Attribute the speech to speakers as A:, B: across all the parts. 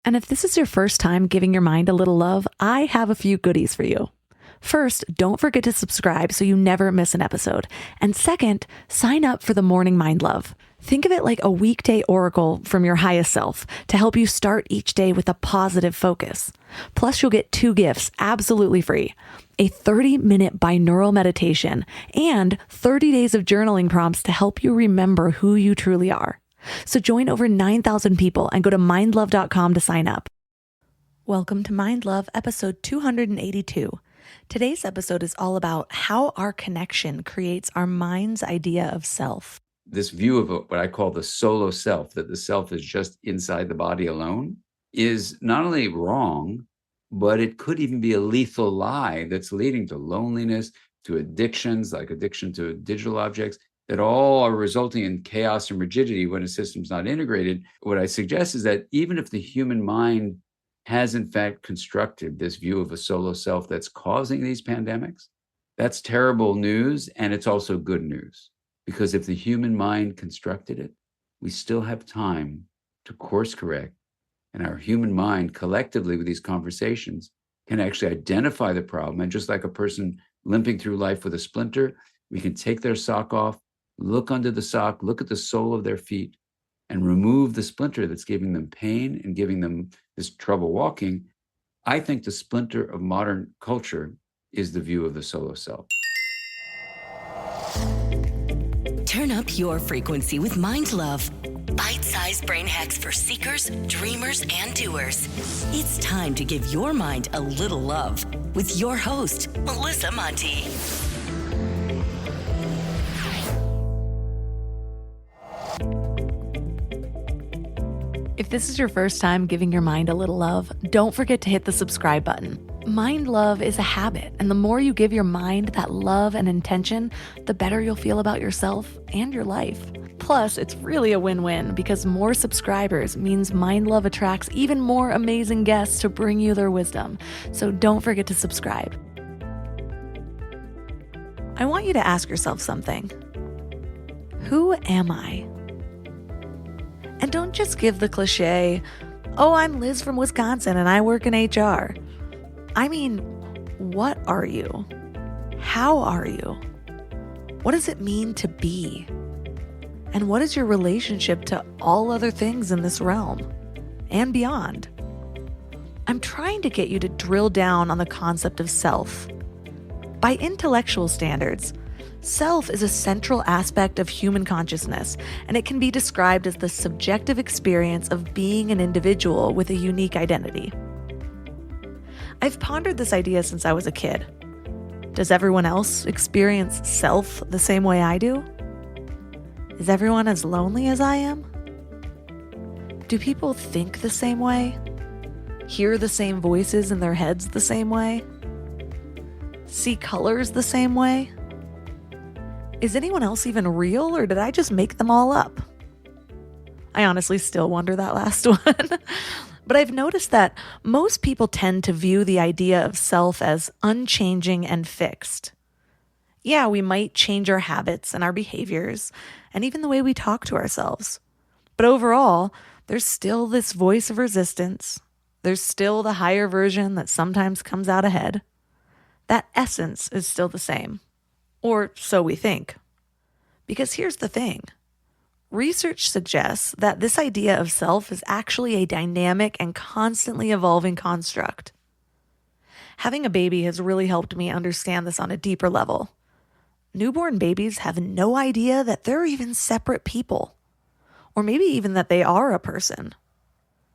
A: And if this is your first time giving your mind a little love, I have a few goodies for you. First, don't forget to subscribe so you never miss an episode. And second, sign up for the Morning Mind Love. Think of it like a weekday oracle from your highest self to help you start each day with a positive focus. Plus, you'll get 2 gifts absolutely free: a 30-minute binaural meditation and 30 days of journaling prompts to help you remember who you truly are. So join over 9,000 people and go to mindlove.com to sign up. Welcome to Mind Love, episode 282. Today's episode is all about how our connection creates our mind's idea of self.
B: This view of what I call the solo self, that the self is just inside the body alone, is not only wrong, but it could even be a lethal lie that's leading to loneliness, to addictions, like addiction to digital objects, that all are resulting in chaos and rigidity when a system's not integrated. What I suggest is that even if the human mind has in fact constructed this view of a solo self that's causing these pandemics, that's terrible news, and it's also good news. Because if the human mind constructed it, we still have time to course correct. And our human mind collectively with these conversations can actually identify the problem. And just like a person limping through life with a splinter, we can take their sock off, look under the sock, look at the sole of their feet, and remove the splinter that's giving them pain and giving them this trouble walking. I think the splinter of modern culture is the view of the solo self.
C: Turn up your frequency with Mind Love. Bite-sized brain hacks for seekers, dreamers, and doers. It's time to give your mind a little love with your host, Melissa Monti.
A: If this is your first time giving your mind a little love, don't forget to hit the subscribe button. Mind love is a habit, and the more you give your mind that love and intention, the better you'll feel about yourself and your life. Plus, it's really a win-win because more subscribers means Mind Love attracts even more amazing guests to bring you their wisdom. So don't forget to subscribe. I want you to ask yourself something. Who am I? And don't just give the cliche, "Oh, I'm Liz from Wisconsin and I work in HR." I mean, what are you? How are you? What does it mean to be? And what is your relationship to all other things in this realm and beyond? I'm trying to get you to drill down on the concept of self. By intellectual standards, self is a central aspect of human consciousness, and it can be described as the subjective experience of being an individual with a unique identity. I've pondered this idea since I was a kid. Does everyone else experience self the same way I do? Is everyone as lonely as I am? Do people think the same way? Hear the same voices in their heads the same way? See colors the same way? Is anyone else even real, or did I just make them all up? I honestly still wonder that last one. But I've noticed that most people tend to view the idea of self as unchanging and fixed. Yeah, we might change our habits and our behaviors, and even the way we talk to ourselves. But overall, there's still this voice of resistance. There's still the higher version that sometimes comes out ahead. That essence is still the same. Or so we think. Because here's the thing. Research suggests that this idea of self is actually a dynamic and constantly evolving construct. Having a baby has really helped me understand this on a deeper level. Newborn babies have no idea that they're even separate people, or maybe even that they are a person.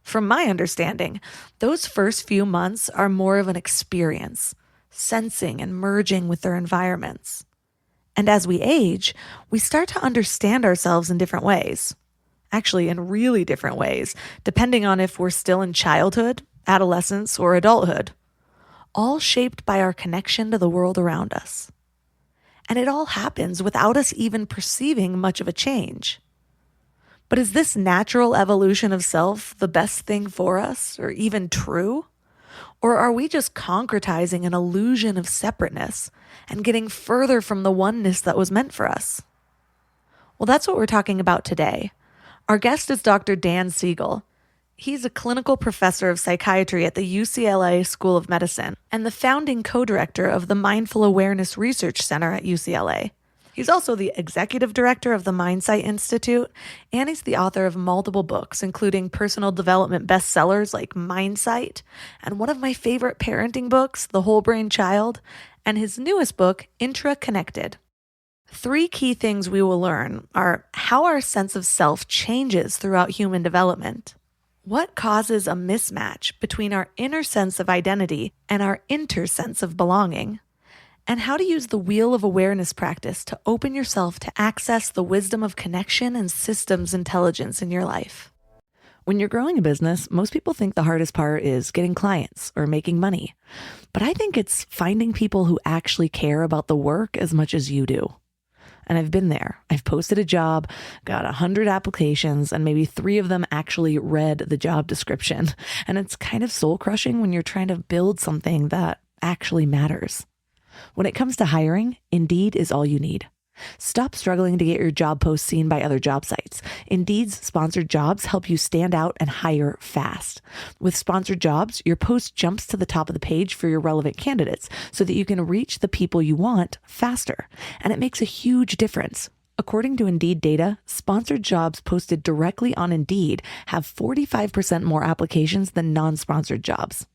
A: From my understanding, those first few months are more of an experience, sensing and merging with their environments. And as we age, we start to understand ourselves in different ways. Actually, in really different ways, depending on if we're still in childhood, adolescence, or adulthood. All shaped by our connection to the world around us. And it all happens without us even perceiving much of a change. But is this natural evolution of self the best thing for us, or even true? Or are we just concretizing an illusion of separateness and getting further from the oneness that was meant for us? Well, that's what we're talking about today. Our guest is Dr. Dan Siegel. He's a clinical professor of psychiatry at the UCLA School of Medicine and the founding co-director of the Mindful Awareness Research Center at UCLA. He's also the executive director of the Mindsight Institute, and he's the author of multiple books, including personal development bestsellers like Mindsight, and one of my favorite parenting books, The Whole Brain Child, and his newest book, Intra-Connected. 3 key things we will learn are how our sense of self changes throughout human development, what causes a mismatch between our inner sense of identity and our inner sense of belonging, and how to use the wheel of awareness practice to open yourself to access the wisdom of connection and systems intelligence in your life. When you're growing a business, most people think the hardest part is getting clients or making money. But I think it's finding people who actually care about the work as much as you do. And I've been there. I've posted a job, got 100 applications, and maybe 3 of them actually read the job description. And it's kind of soul crushing when you're trying to build something that actually matters. When it comes to hiring, Indeed is all you need. Stop struggling to get your job posts seen by other job sites. Indeed's sponsored jobs help you stand out and hire fast. With sponsored jobs, your post jumps to the top of the page for your relevant candidates so that you can reach the people you want faster. And it makes a huge difference. According to Indeed data, sponsored jobs posted directly on Indeed have 45% more applications than non-sponsored jobs.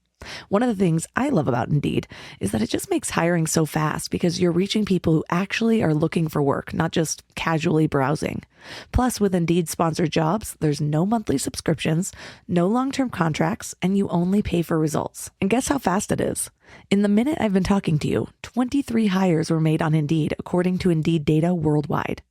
A: One of the things I love about Indeed is that it just makes hiring so fast because you're reaching people who actually are looking for work, not just casually browsing. Plus, with Indeed sponsored jobs, there's no monthly subscriptions, no long-term contracts, and you only pay for results. And guess how fast it is? In the minute I've been talking to you, 23 hires were made on Indeed, according to Indeed data worldwide.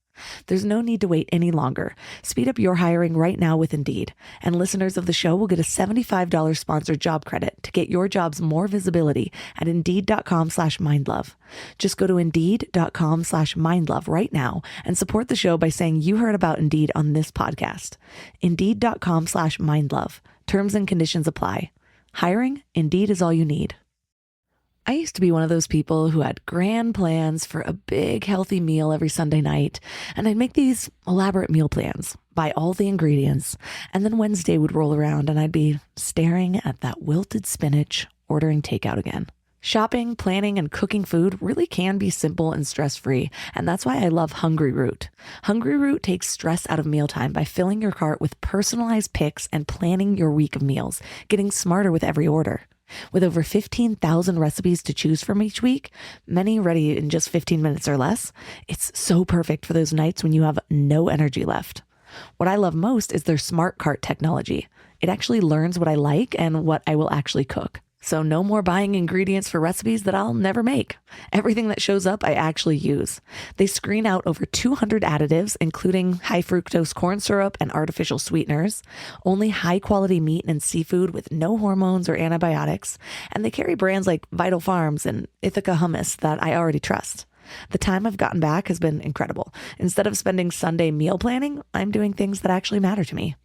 A: There's no need to wait any longer. Speed up your hiring right now with Indeed. And listeners of the show will get a $75 sponsored job credit to get your jobs more visibility at Indeed.com/mindlove. Just go to Indeed.com/mindlove right now and support the show by saying you heard about Indeed on this podcast. Indeed.com/mindlove. Terms and conditions apply. Hiring? Indeed is all you need. I used to be one of those people who had grand plans for a big healthy meal every Sunday night, and I'd make these elaborate meal plans, buy all the ingredients, and then Wednesday would roll around and I'd be staring at that wilted spinach, ordering takeout again. Shopping, planning, and cooking food really can be simple and stress-free, and that's why I love Hungry Root. Hungry Root takes stress out of mealtime by filling your cart with personalized picks and planning your week of meals, getting smarter with every order. With over 15,000 recipes to choose from each week, many ready in just 15 minutes or less, it's so perfect for those nights when you have no energy left. What I love most is their smart cart technology. It actually learns what I like and what I will actually cook. So no more buying ingredients for recipes that I'll never make. Everything that shows up, I actually use. They screen out over 200 additives, including high fructose corn syrup and artificial sweeteners, only high quality meat and seafood with no hormones or antibiotics, and they carry brands like Vital Farms and Ithaca Hummus that I already trust. The time I've gotten back has been incredible. Instead of spending Sunday meal planning, I'm doing things that actually matter to me.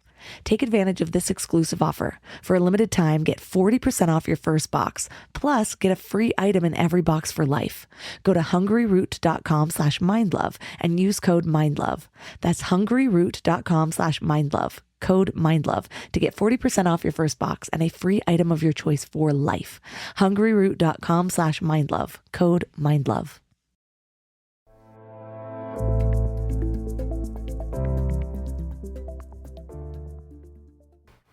A: Take advantage of this exclusive offer. For a limited time, get 40% off your first box, plus get a free item in every box for life. Go to hungryroot.com/mindlove and use code MINDLOVE. That's hungryroot.com/mindlove, code MINDLOVE, to get 40% off your first box and a free item of your choice for life. hungryroot.com/mindlove, code MINDLOVE.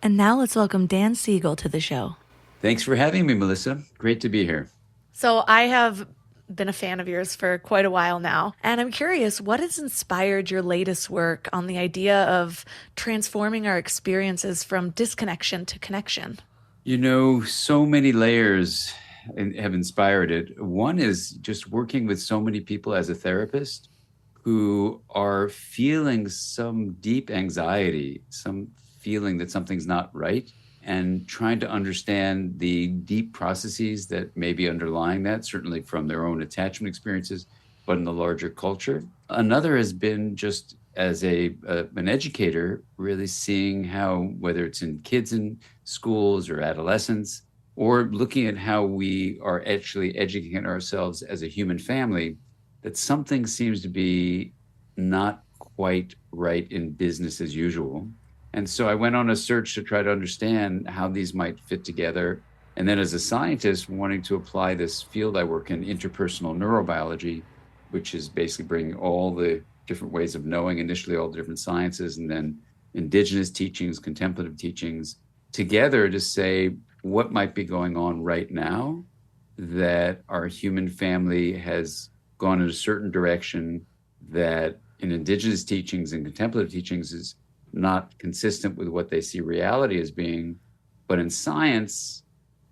A: And now let's welcome Dan Siegel to the show.
B: Thanks for having me, Melissa. Great to be here.
A: So I have been a fan of yours for quite a while now, and I'm curious, what has inspired your latest work on the idea of transforming our experiences from disconnection to connection?
B: You know, so many layers have inspired it. One is just working with so many people as a therapist who are feeling some deep anxiety, some feeling that something's not right, and trying to understand the deep processes that may be underlying that, certainly from their own attachment experiences, but in the larger culture. Another has been just as an educator, really seeing how, whether it's in kids in schools or adolescents, or looking at how we are actually educating ourselves as a human family, that something seems to be not quite right in business as usual. And so I went on a search to try to understand how these might fit together. And then as a scientist, wanting to apply this field I work in, interpersonal neurobiology, which is basically bringing all the different ways of knowing, initially all the different sciences, and then indigenous teachings, contemplative teachings, together to say what might be going on right now that our human family has gone in a certain direction that in indigenous teachings and contemplative teachings is not consistent with what they see reality as being. But in science,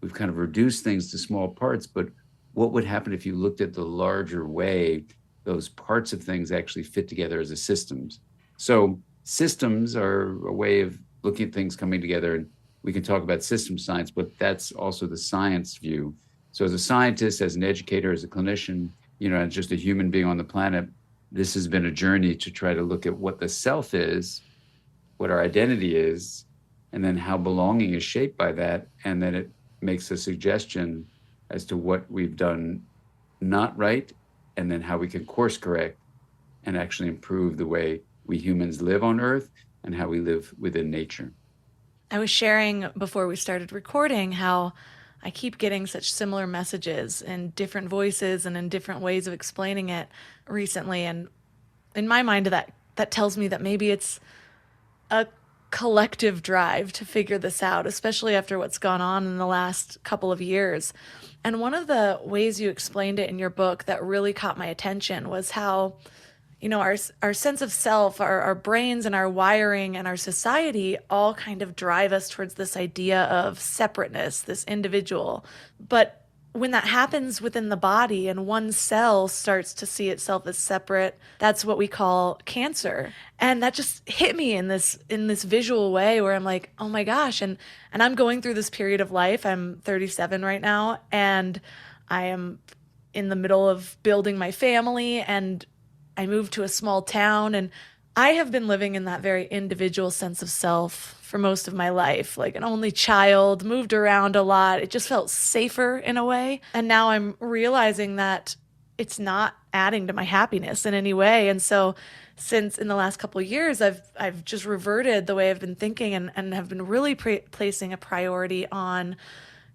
B: we've kind of reduced things to small parts. But what would happen if you looked at the larger way those parts of things actually fit together as a systems? So systems are a way of looking at things coming together. And we can talk about system science, but that's also the science view. So as a scientist, as an educator, as a clinician, as just a human being on the planet, this has been a journey to try to look at what the self is, what our identity is, and then how belonging is shaped by that. And then it makes a suggestion as to what we've done not right, and then how we can course correct and actually improve the way we humans live on Earth and how we live within nature.
A: I was sharing before we started recording how I keep getting such similar messages in different voices and in different ways of explaining it recently. And in my mind, that tells me that maybe it's a collective drive to figure this out, especially after what's gone on in the last couple of years. And one of the ways you explained it in your book that really caught my attention was how, our sense of self, our brains and our wiring and our society all kind of drive us towards this idea of separateness, this individual. But when that happens within the body and one cell starts to see itself as separate, that's what we call cancer. And that just hit me in this visual way where I'm like, oh my gosh. And I'm going through this period of life. I'm 37 right now, and I am in the middle of building my family, and I moved to a small town, and I have been living in that very individual sense of self for most of my life, like an only child, moved around a lot. It just felt safer in a way. And now I'm realizing that it's not adding to my happiness in any way. And so since in the last couple of years, I've just reverted the way I've been thinking, and have been really placing a priority on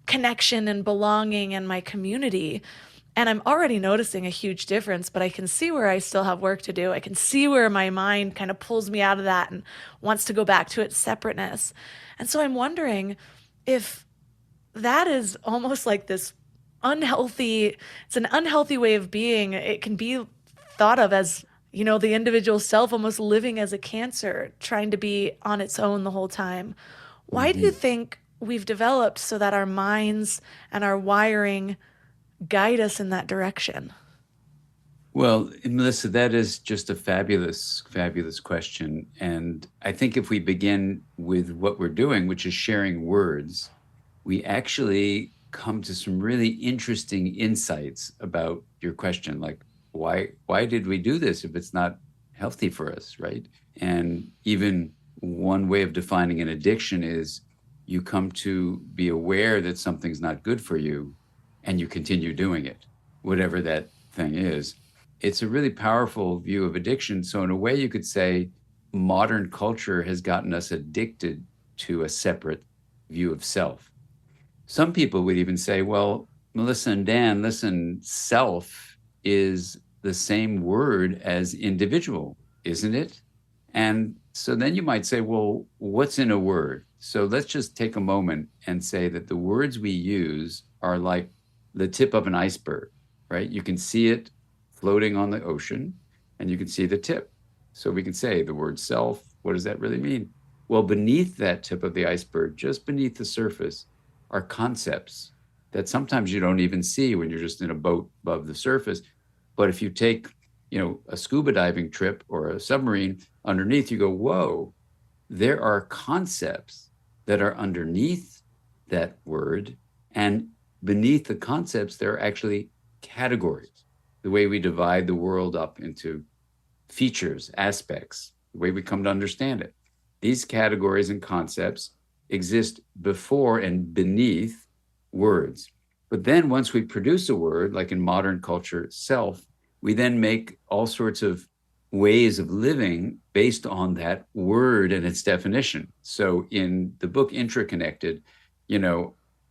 A: connection and belonging and my community. And I'm already noticing a huge difference, but I can see where I still have work to do. I can see where my mind kind of pulls me out of that and wants to go back to its separateness. And so I'm wondering if that is almost like this it's an unhealthy way of being. It can be thought of as, the individual self almost living as a cancer, trying to be on its own the whole time. Why do you think we've developed so that our minds and our wiring guide us in that direction?
B: Well, Melissa, that is just a fabulous, fabulous question. And I think if we begin with what we're doing, which is sharing words, we actually come to some really interesting insights about your question. Like, why did we do this if it's not healthy for us, right? And even one way of defining an addiction is you come to be aware that something's not good for you, and you continue doing it, whatever that thing is. It's a really powerful view of addiction. So in a way, you could say modern culture has gotten us addicted to a separate view of self. Some people would even say, well, Melissa and Dan, listen, self is the same word as individual, isn't it? And so then you might say, well, what's in a word? So let's just take a moment and say that the words we use are like the tip of an iceberg, right? You can see it floating on the ocean, and you can see the tip. So we can say the word self, what does that really mean? Well, beneath that tip of the iceberg, just beneath the surface, are concepts that sometimes you don't even see when you're just in a boat above the surface. But if you take, a scuba diving trip or a submarine underneath, you go, whoa, there are concepts that are underneath that word. And beneath the concepts, there are actually categories, the way we divide the world up into features, aspects, the way we come to understand it. These categories and concepts exist before and beneath words. But then once we produce a word, like in modern culture, self, we then make all sorts of ways of living based on that word and its definition. So in the book Intraconnected,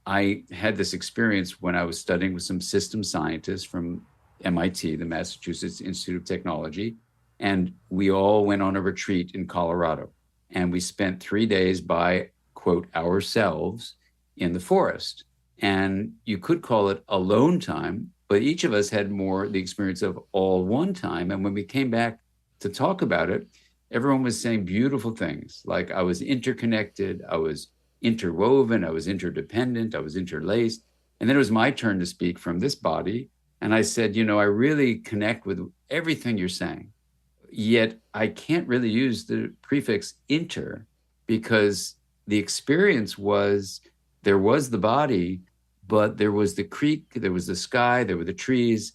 B: I had this experience when I was studying with some system scientists from MIT, the Massachusetts Institute of Technology, and we all went on a retreat in Colorado. And we spent 3 days by, quote, ourselves in the forest. And you could call it alone time, but each of us had more the experience of all one time. And when we came back to talk about it, everyone was saying beautiful things like I was interconnected, I was interwoven, I was interdependent, I was interlaced. And then it was my turn to speak from this body. And I said, I really connect with everything you're saying. Yet I can't really use the prefix inter because the experience was there was the body, but there was the creek, there was the sky, there were the trees,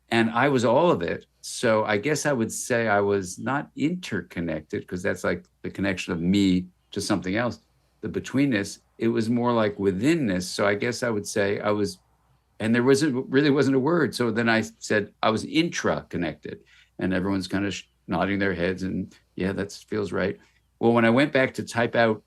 B: and I was all of it. So I guess I would say I was not interconnected because that's like the connection of me to something else. The betweenness, it was more like withinness. So I guess I would say I was, and there wasn't a word. So then I said I was intra-connected, and everyone's kind of nodding their heads and yeah, that feels right. Well, when I went back to type out,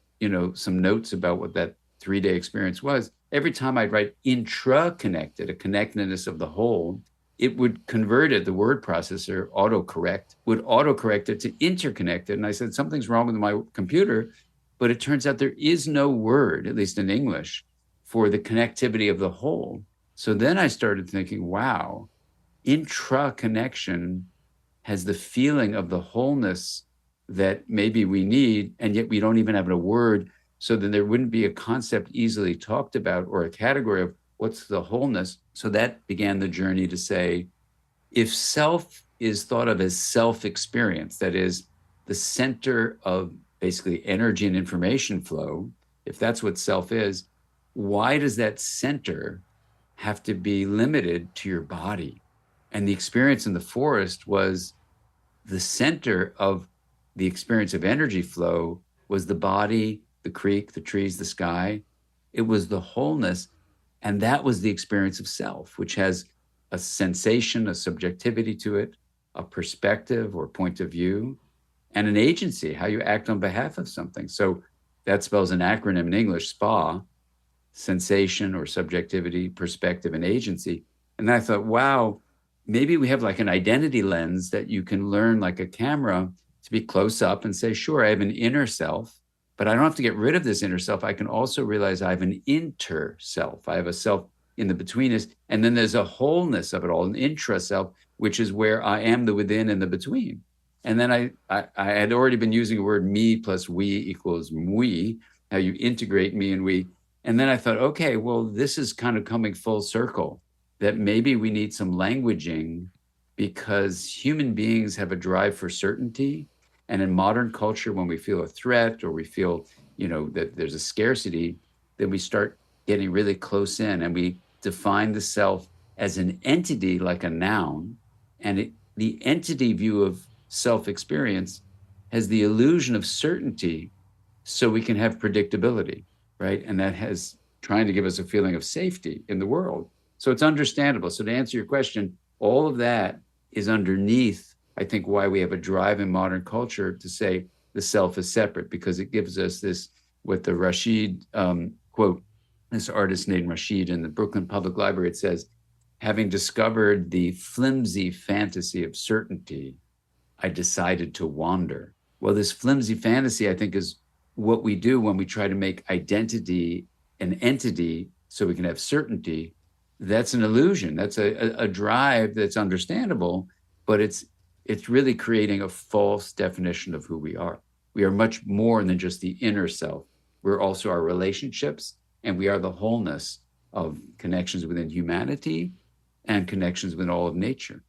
B: some notes about what that 3-day experience was, every time I'd write intra-connected, a connectedness of the whole, it would convert it, the word processor would autocorrect it to interconnected. And I said, something's wrong with my computer. But it turns out there is no word, at least in English, for the connectivity of the whole. So then I started thinking, wow, intra-connection has the feeling of the wholeness that maybe we need, and yet we don't even have a word. So then there wouldn't be a concept easily talked about or a category of what's the wholeness. So that began the journey to say, if self is thought of as self-experience, that is the center of basically energy and information flow, if that's what self is, why does that center have to be limited to your body? And the experience in the forest was the center of the experience of energy flow was the body, the creek, the trees, the sky. It was the wholeness. And that was the experience of self, which has a sensation, a subjectivity to it, a perspective or point of view, and an agency, how you act on behalf of something. So that spells an acronym in English, SPA, sensation or subjectivity, perspective, and agency. And I thought, wow, maybe we have like an identity lens that you can learn like a camera to be close up and say, sure, I have an inner self, but I don't have to get rid of this inner self. I can also realize I have an inter self. I have a self in the betweenness. And then there's a wholeness of it all, an intra self, which is where I am the within and the between. And then I had already been using the word me plus we equals we, how you integrate me and we. And then I thought, okay, well, this is kind of coming full circle, that maybe we need some languaging because human beings have a drive for certainty. And in modern culture, when we feel a threat or we feel, that there's a scarcity, then we start getting really close in and we define the self as an entity, like a noun. And the entity view of self-experience has the illusion of certainty so we can have predictability, right? And that has trying to give us a feeling of safety in the world. So it's understandable. So to answer your question, all of that is underneath, I think, why we have a drive in modern culture to say the self is separate, because it gives us this, what the Rashid quote, this artist named Rashid in the Brooklyn Public Library, it says, having discovered the flimsy fantasy of certainty, I decided to wander. Well, this flimsy fantasy, I think, is what we do when we try to make identity an entity so we can have certainty. That's an illusion. That's a drive that's understandable, but it's really creating a false definition of who we are. We are much more than just the inner self. We're also our relationships, and we are the wholeness of connections within humanity and connections with all of nature.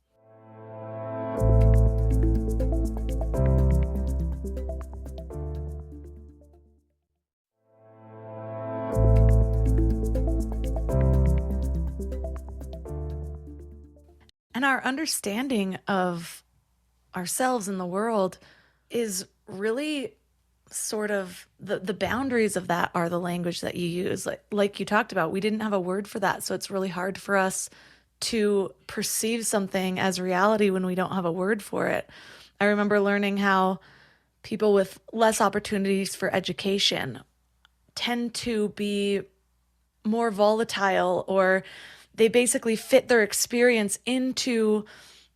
A: And our understanding of ourselves and the world is really sort of the boundaries of that are the language that you use. Like you talked about, we didn't have a word for that. So it's really hard for us to perceive something as reality when we don't have a word for it. I remember learning how people with less opportunities for education tend to be more volatile, or they basically fit their experience into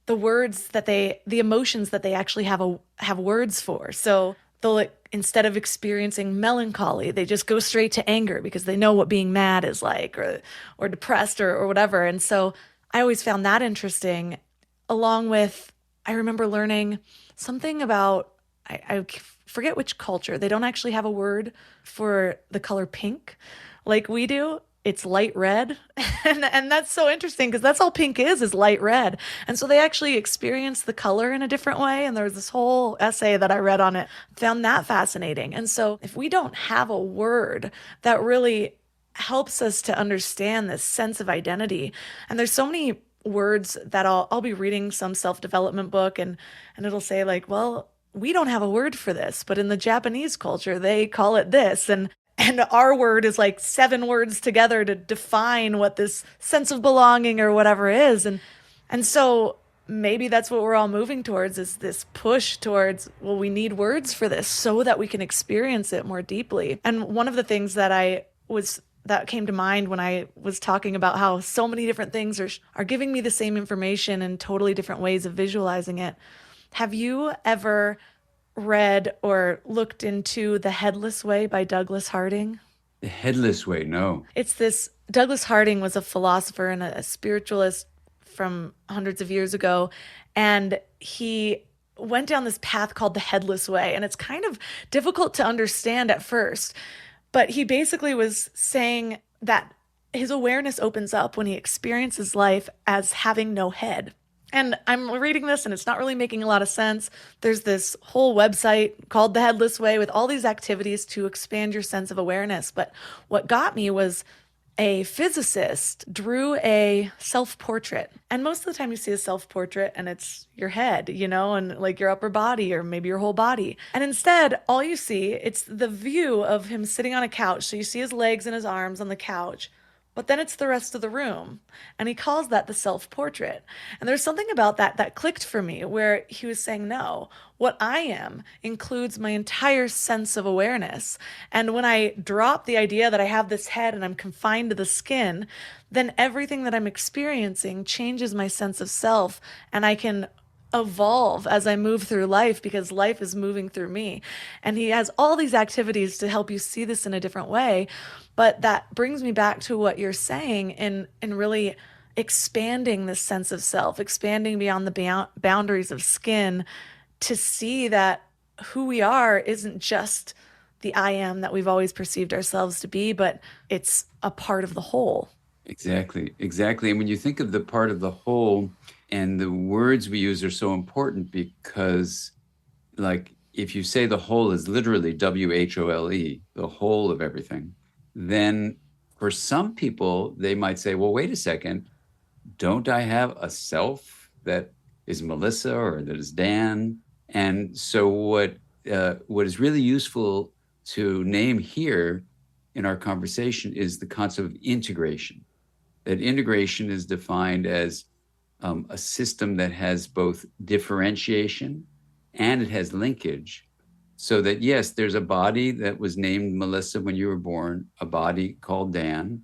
A: the emotions that they actually have words for. So they'll, like, instead of experiencing melancholy, they just go straight to anger because they know what being mad is like, or depressed, or whatever. And so I always found that interesting, along with, I remember learning something about, I forget which culture. They don't actually have a word for the color pink like we do. It's light red. And that's so interesting because that's all pink is light red. And so they actually experience the color in a different way. And there was this whole essay that I read on it, found that fascinating. And so if we don't have a word that really helps us to understand this sense of identity, and there's so many words that I'll be reading some self-development book, and it'll say like, well, we don't have a word for this, but in the Japanese culture, they call it this. And our word is like 7 words together to define what this sense of belonging or whatever is. And so maybe that's what we're all moving towards, is this push towards, well, we need words for this so that we can experience it more deeply. And one of the things that came to mind when I was talking about how so many different things are giving me the same information in totally different ways of visualizing it. Have you ever read or looked into The Headless Way by Douglas Harding?
B: The Headless Way, no.
A: It's this, Douglas Harding was a philosopher and a spiritualist from hundreds of years ago, and he went down this path called the Headless Way, and it's kind of difficult to understand at first, but he basically was saying that his awareness opens up when he experiences life as having no head. And I'm reading this and it's not really making a lot of sense. There's this whole website called The Headless Way with all these activities to expand your sense of awareness. But what got me was a physicist drew a self-portrait. And most of the time you see a self-portrait and it's your head, and like your upper body or maybe your whole body. And instead, all you see, it's the view of him sitting on a couch. So you see his legs and his arms on the couch. But then it's the rest of the room. And he calls that the self-portrait. And there's something about that clicked for me, where he was saying, no, what I am includes my entire sense of awareness. And when I drop the idea that I have this head and I'm confined to the skin, then everything that I'm experiencing changes my sense of self, and I can evolve as I move through life because life is moving through me. And he has all these activities to help you see this in a different way. But that brings me back to what you're saying in really expanding this sense of self, expanding beyond the boundaries of skin, to see that who we are isn't just the I am that we've always perceived ourselves to be, but it's a part of the whole.
B: Exactly. And when you think of the part of the whole, and the words we use are so important because, like, if you say the whole is literally WHOLE, the whole of everything, then for some people, they might say, well, wait a second, don't I have a self that is Melissa or that is Dan? And so what is really useful to name here in our conversation is the concept of integration. That integration is defined as a system that has both differentiation and it has linkage. So that, yes, there's a body that was named Melissa when you were born, a body called Dan,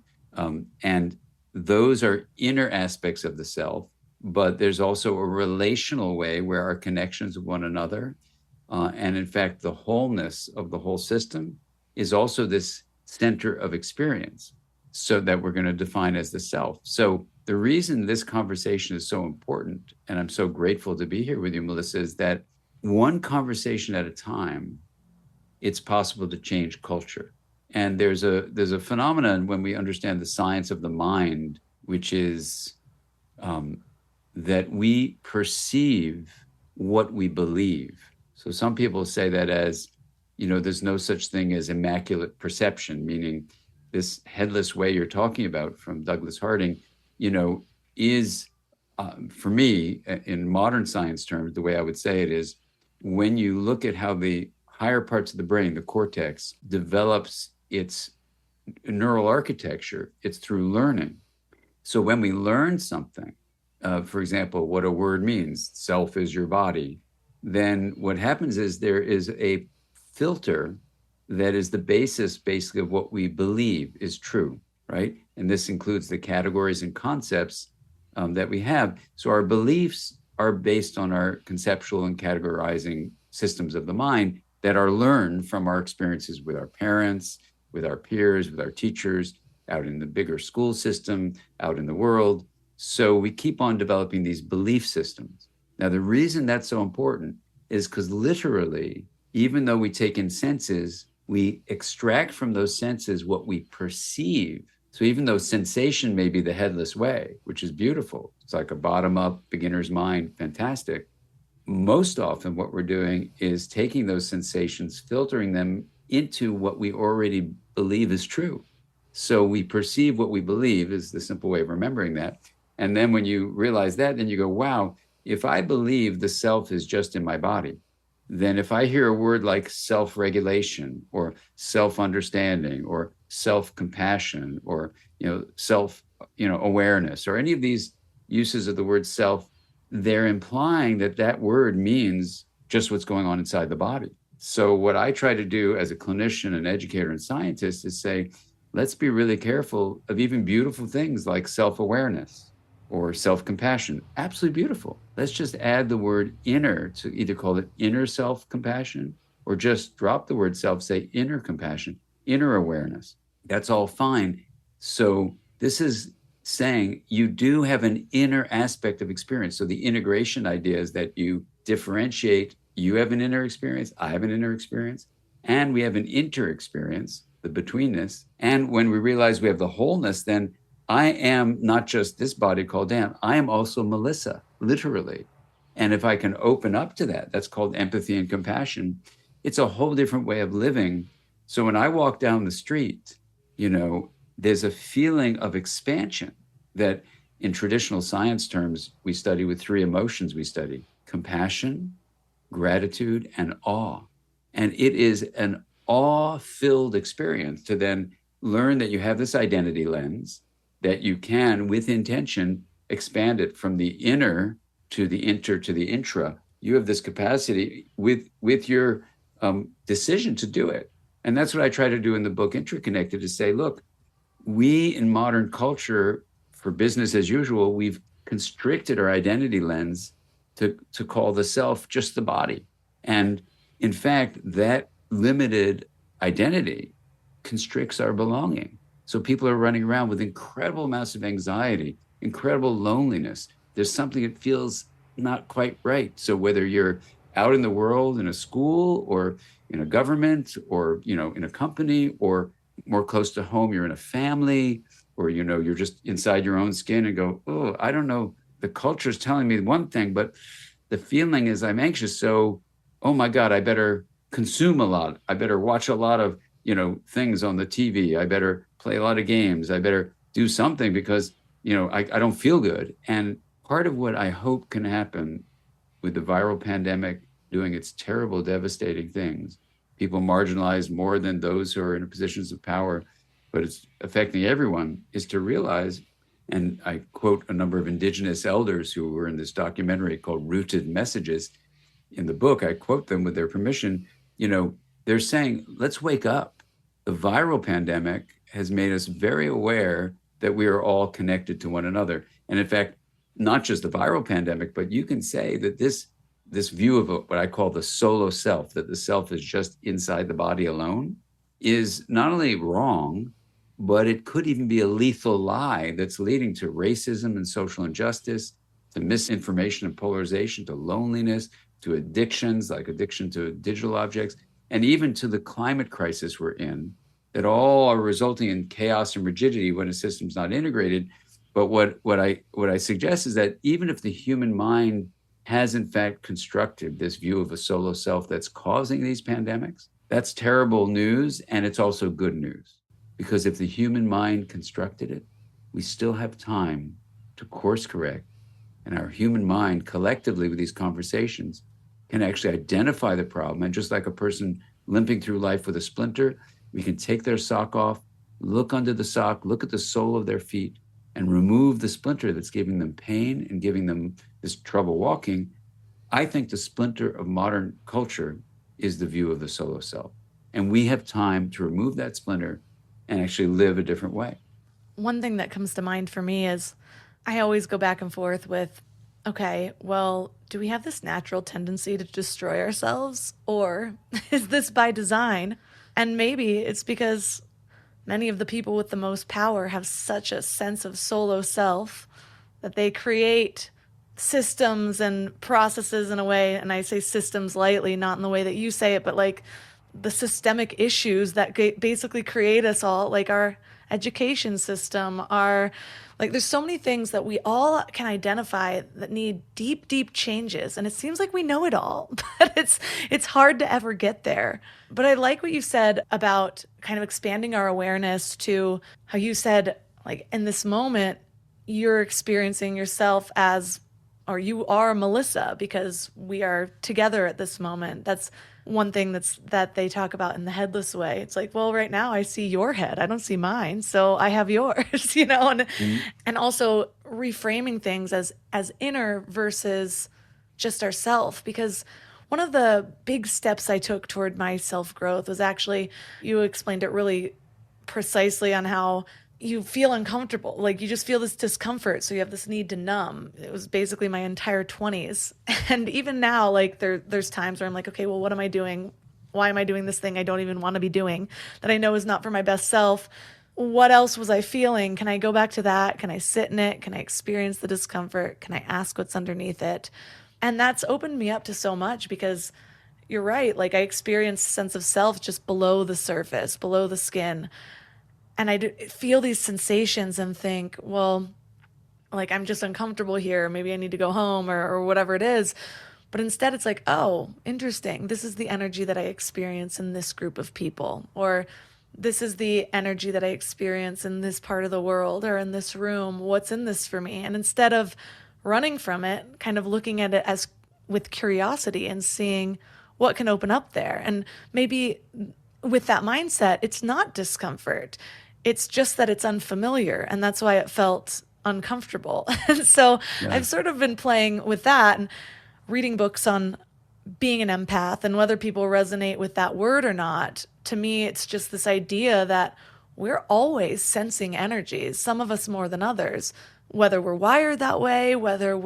B: and those are inner aspects of the self, but there's also a relational way where our connections with one another, and in fact, the wholeness of the whole system is also this center of experience, so that we're going to define as the self. So the reason this conversation is so important, and I'm so grateful to be here with you, Melissa, is that one conversation at a time, it's possible to change culture. And there's a phenomenon when we understand the science of the mind, which is that we perceive what we believe. So some people say that as, there's no such thing as immaculate perception, meaning this headless way you're talking about from Douglas Harding, is, for me, in modern science terms, the way I would say it is, when you look at how the higher parts of the brain, the cortex, develops its neural architecture, it's through learning. So when we learn something, for example, what a word means, self is your body, then what happens is there is a filter that is the basis basically of what we believe is true, right? And this includes the categories and concepts that we have. So our beliefs are based on our conceptual and categorizing systems of the mind that are learned from our experiences with our parents, with our peers, with our teachers, out in the bigger school system, out in the world. So we keep on developing these belief systems. Now, the reason that's so important is because literally, even though we take in senses, we extract from those senses what we perceive. So even though sensation may be the headless way, which is beautiful, it's like a bottom-up beginner's mind, fantastic. Most often what we're doing is taking those sensations, filtering them into what we already believe is true. So we perceive what we believe is the simple way of remembering that. And then when you realize that, then you go, wow, if I believe the self is just in my body, then if I hear a word like self-regulation or self-understanding or self-compassion or, awareness or any of these uses of the word self, they're implying that that word means just what's going on inside the body. So what I try to do as a clinician and educator and scientist is say, let's be really careful of even beautiful things like self-awareness or self-compassion. Absolutely beautiful. Let's just add the word inner to either call it inner self-compassion or just drop the word self, say inner compassion, inner awareness. That's all fine. So this is saying you do have an inner aspect of experience. So the integration idea is that you differentiate, you have an inner experience, I have an inner experience, and we have an inter experience, the betweenness. And when we realize we have the wholeness, then I am not just this body called Dan, I am also Melissa, literally. And if I can open up to that, that's called empathy and compassion. It's a whole different way of living. So when I walk down the street, there's a feeling of expansion that in traditional science terms, we study with three emotions we study: compassion, gratitude, and awe. And it is an awe-filled experience to then learn that you have this identity lens, that you can, with intention, expand it from the inner to the inter to the intra. You have this capacity with your decision to do it. And that's what I try to do in the book Interconnected, to say, look, we in modern culture, for business as usual, we've constricted our identity lens to call the self just the body. And in fact, that limited identity constricts our belonging. So people are running around with incredible amounts of anxiety, incredible loneliness. There's something that feels not quite right. So whether you're out in the world, in a school, or in a government, or in a company, or more close to home, you're in a family, or you're just inside your own skin and go, oh, I don't know, the culture is telling me one thing, but the feeling is I'm anxious. So, oh my God, I better consume a lot. I better watch a lot of things on the TV. I better play a lot of games. I better do something because I don't feel good. And part of what I hope can happen with the viral pandemic doing its terrible, devastating things, people marginalized more than those who are in positions of power, but it's affecting everyone, is to realize, and I quote a number of indigenous elders who were in this documentary called Rooted Messages. In the book, I quote them with their permission. They're saying, let's wake up. The viral pandemic has made us very aware that we are all connected to one another. And in fact, not just the viral pandemic, but you can say that this view of what I call the solo self, that the self is just inside the body alone, is not only wrong, but it could even be a lethal lie that's leading to racism and social injustice, to misinformation and polarization, to loneliness, to addictions, like addiction to digital objects, and even to the climate crisis we're in, that all are resulting in chaos and rigidity when a system's not integrated. But what I suggest is that even if the human mind has in fact constructed this view of a solo self that's causing these pandemics, that's terrible news, and it's also good news. Because if the human mind constructed it, we still have time to course correct. And our human mind collectively with these conversations can actually identify the problem. And just like a person limping through life with a splinter, we can take their sock off, look under the sock, look at the sole of their feet, and remove the splinter that's giving them pain and giving them this trouble walking, I think the splinter of modern culture is the view of the solo self. And we have time to remove that splinter and actually live a different way.
A: One thing that comes to mind for me is I always go back and forth with, okay, well, do we have this natural tendency to destroy ourselves? Or is this by design? And maybe it's because many of the people with the most power have such a sense of solo self that they create systems and processes in a way, and I say systems lightly, not in the way that you say it, but like the systemic issues that basically create us all, like our education system, our like there's so many things that we all can identify that need deep, deep changes. And it seems like we know it all, but it's hard to ever get there. But I like what you said about kind of expanding our awareness to how you said, like in this moment, you're experiencing yourself as, or you are Melissa because we are together at this moment. That's one thing that they talk about in the headless way. It's like, well, right now I see your head. I don't see mine. So I have yours, and
B: Mhm.
A: and also reframing things as inner versus just ourself, because one of the big steps I took toward my self-growth was actually, you explained it really precisely on how you feel uncomfortable. Like you just feel this discomfort. So you have this need to numb. It was basically my entire 20s. And even now, like there's times where I'm like, okay, well, what am I doing? Why am I doing this thing I don't even want to be doing that I know is not for my best self? What else was I feeling? Can I go back to that? Can I sit in it? Can I experience the discomfort? Can I ask what's underneath it? And that's opened me up to so much because you're right. Like I experience a sense of self just below the surface, below the skin. And feel these sensations and think, well, like I'm just uncomfortable here. Maybe I need to go home or whatever it is. But instead, it's like, oh, interesting. This is the energy that I experience in this group of people. Or this is the energy that I experience in this part of the world or in this room. What's in this for me? And instead of running from it, kind of looking at it as with curiosity and seeing what can open up there. And maybe with that mindset, it's not discomfort. It's just that it's unfamiliar. And that's why it felt uncomfortable. And so
B: Yeah.
A: I've sort of been playing with that and reading books on being an empath and whether people resonate with that word or not. To me, it's just this idea that we're always sensing energies, some of us more than others, whether we're wired that way, whether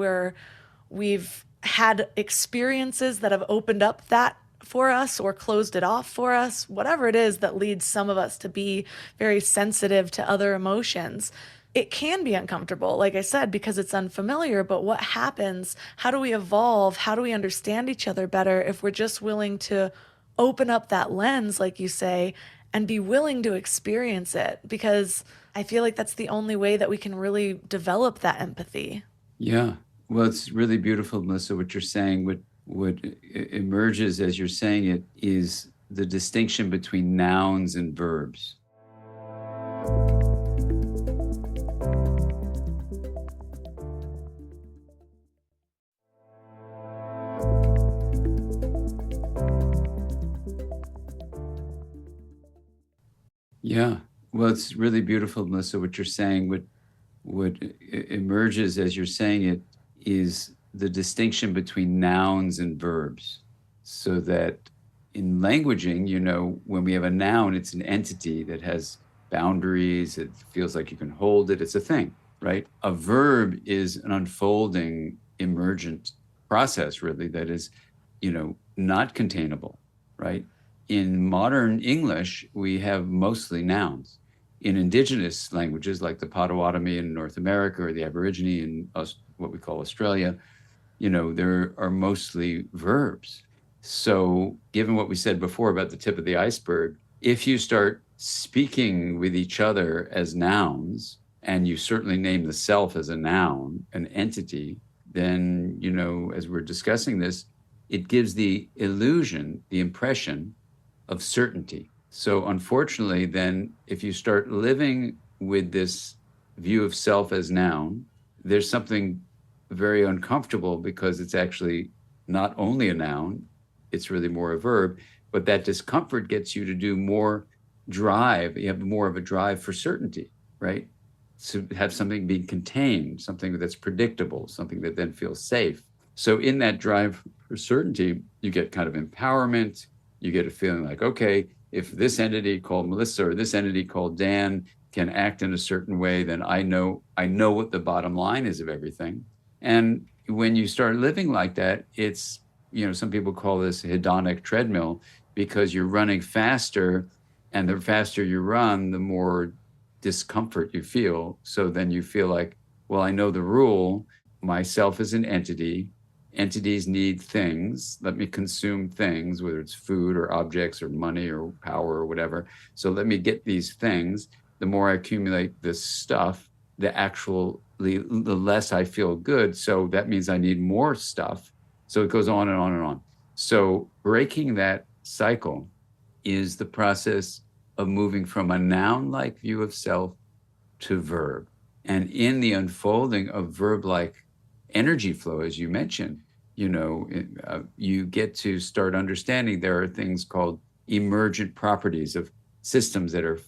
A: we've had experiences that have opened up that for us or closed it off for us, whatever it is that leads some of us to be very sensitive to other emotions. It can be uncomfortable, like I said, because it's unfamiliar. But what happens? How do we evolve? How do we understand each other better if we're just willing to open up that lens, like you say, and be willing to experience it? Because I feel like that's the only way that we can really develop that empathy.
B: Yeah. Well, it's really beautiful, Melissa, what you're saying. What emerges as you're saying it is the distinction between nouns and verbs. Yeah. Well, it's really beautiful, Melissa, what you're saying. What emerges as you're saying it is the distinction between nouns and verbs. So that in languaging, when we have a noun, it's an entity that has boundaries. It feels like you can hold it. It's a thing, right? A verb is an unfolding, emergent process, really, that is, not containable, right? In modern English, we have mostly nouns. In indigenous languages like the Potawatomi in North America or the Aborigine in what we call Australia, there are mostly verbs. So given what we said before about the tip of the iceberg, if you start speaking with each other as nouns, and you certainly name the self as a noun, an entity, then, as we're discussing this, it gives the illusion, the impression of certainty. So unfortunately, then, if you start living with this view of self as noun, there's something very uncomfortable because it's actually not only a noun, it's really more a verb, but that discomfort gets you to do more drive. You have more of a drive for certainty, right? To have something be contained, something that's predictable, something that then feels safe. So in that drive for certainty, you get kind of empowerment. You get a feeling like, okay, if this entity called Melissa or this entity called Dan can act in a certain way, then I know what the bottom line is of everything. And when you start living like that, it's, some people call this a hedonic treadmill, because you're running faster, and the faster you run, the more discomfort you feel. So then you feel like, well, I know the rule. Myself is an entity. Entities need things. Let me consume things, whether it's food or objects or money or power or whatever. So let me get these things. The more I accumulate this stuff, the less I feel good. So that means I need more stuff. So it goes on and on and on. So breaking that cycle is the process of moving from a noun-like view of self to verb. And in the unfolding of verb-like energy flow, as you mentioned, you get to start understanding there are things called emergent properties of systems that are,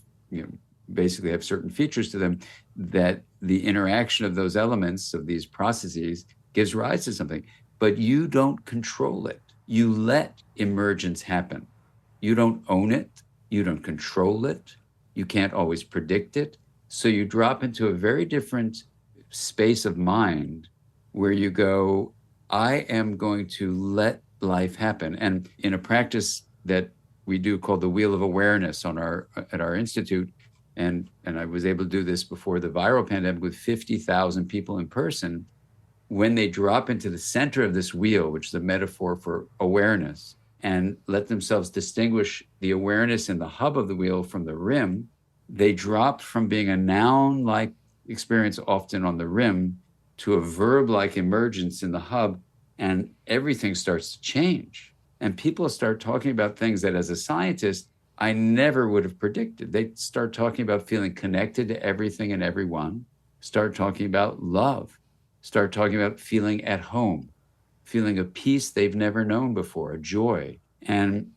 B: basically have certain features to them, that the interaction of those elements, of these processes, gives rise to something. But you don't control it. You let emergence happen. You don't own it. You don't control it. You can't always predict it. So you drop into a very different space of mind where you go, I am going to let life happen. And in a practice that we do called the Wheel of Awareness at our institute, and I was able to do this before the viral pandemic with 50,000 people in person. When they drop into the center of this wheel, which is a metaphor for awareness, and let themselves distinguish the awareness in the hub of the wheel from the rim, they drop from being a noun-like experience often on the rim to a verb-like emergence in the hub, and everything starts to change. And people start talking about things that, as a scientist, I never would have predicted. They start talking about feeling connected to everything and everyone, start talking about love, start talking about feeling at home, feeling a peace they've never known before, a joy. And,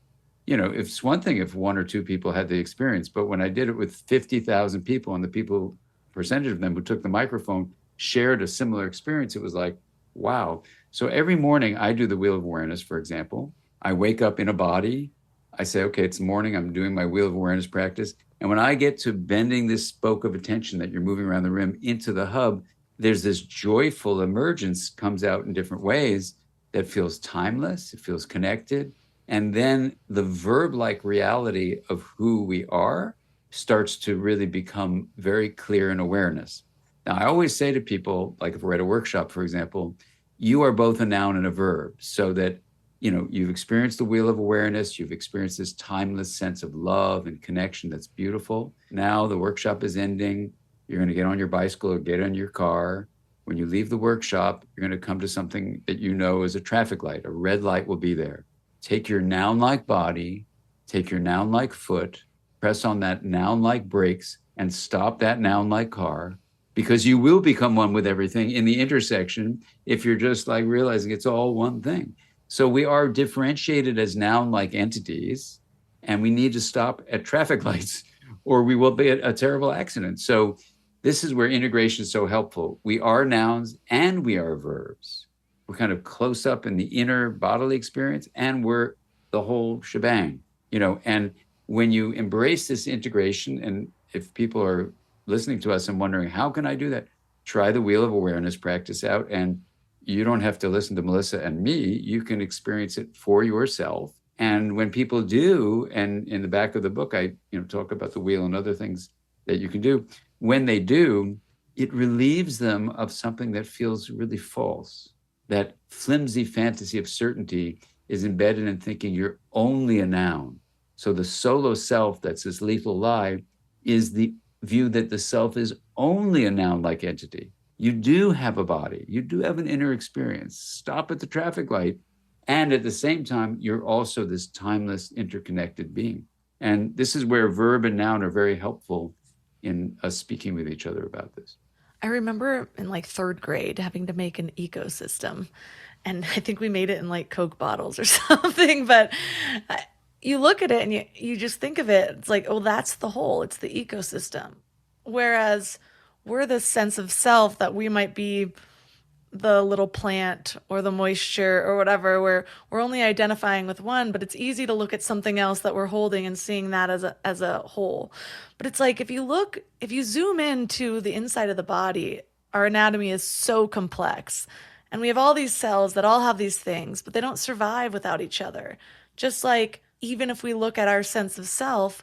B: it's one thing if one or two people had the experience, but when I did it with 50,000 people, and the percentage of them who took the microphone shared a similar experience, it was like, wow. So every morning I do the Wheel of Awareness, for example. I wake up in a body. I say, okay, it's morning. I'm doing my Wheel of Awareness practice. And when I get to bending this spoke of attention that you're moving around the rim into the hub, there's this joyful emergence comes out in different ways that feels timeless. It feels connected. And then the verb-like reality of who we are starts to really become very clear in awareness. Now, I always say to people, like if we're at a workshop, for example, you are both a noun and a verb, so that, you've experienced the Wheel of Awareness, you've experienced this timeless sense of love and connection that's beautiful. Now the workshop is ending. You're going to get on your bicycle or get in your car. When you leave the workshop, you're going to come to something that you know is a traffic light. A red light will be there. Take your noun-like body, take your noun-like foot, press on that noun-like brakes, and stop that noun-like car, because you will become one with everything in the intersection if you're just like realizing it's all one thing. So we are differentiated as noun-like entities, and we need to stop at traffic lights or we will be at a terrible accident. So this is where integration is so helpful. We are nouns and we are verbs. We're kind of close up in the inner bodily experience, and we're the whole shebang, and when you embrace this integration, and if people are listening to us and wondering, how can I do that? Try the Wheel of Awareness practice out, and you don't have to listen to Melissa and me. You can experience it for yourself. And when people do, and in the back of the book, I talk about the wheel and other things that you can do. When they do, it relieves them of something that feels really false. That flimsy fantasy of certainty is embedded in thinking you're only a noun. So the solo self, that's this lethal lie, is the view that the self is only a noun-like entity. You do have a body. You do have an inner experience. Stop at the traffic light. And at the same time, you're also this timeless, interconnected being. And this is where verb and noun are very helpful in us speaking with each other about this.
A: I remember in like third grade having to make an ecosystem, and I think we made it in like Coke bottles or something, but you look at it and you just think of it, it's like, oh, that's the whole, it's the ecosystem. Whereas we're this sense of self that we might be the little plant or the moisture or whatever, where we're only identifying with one, but it's easy to look at something else that we're holding and seeing that as a whole. But it's like if you zoom into the inside of the body, our anatomy is so complex. And we have all these cells that all have these things, but they don't survive without each other. Just like even if we look at our sense of self,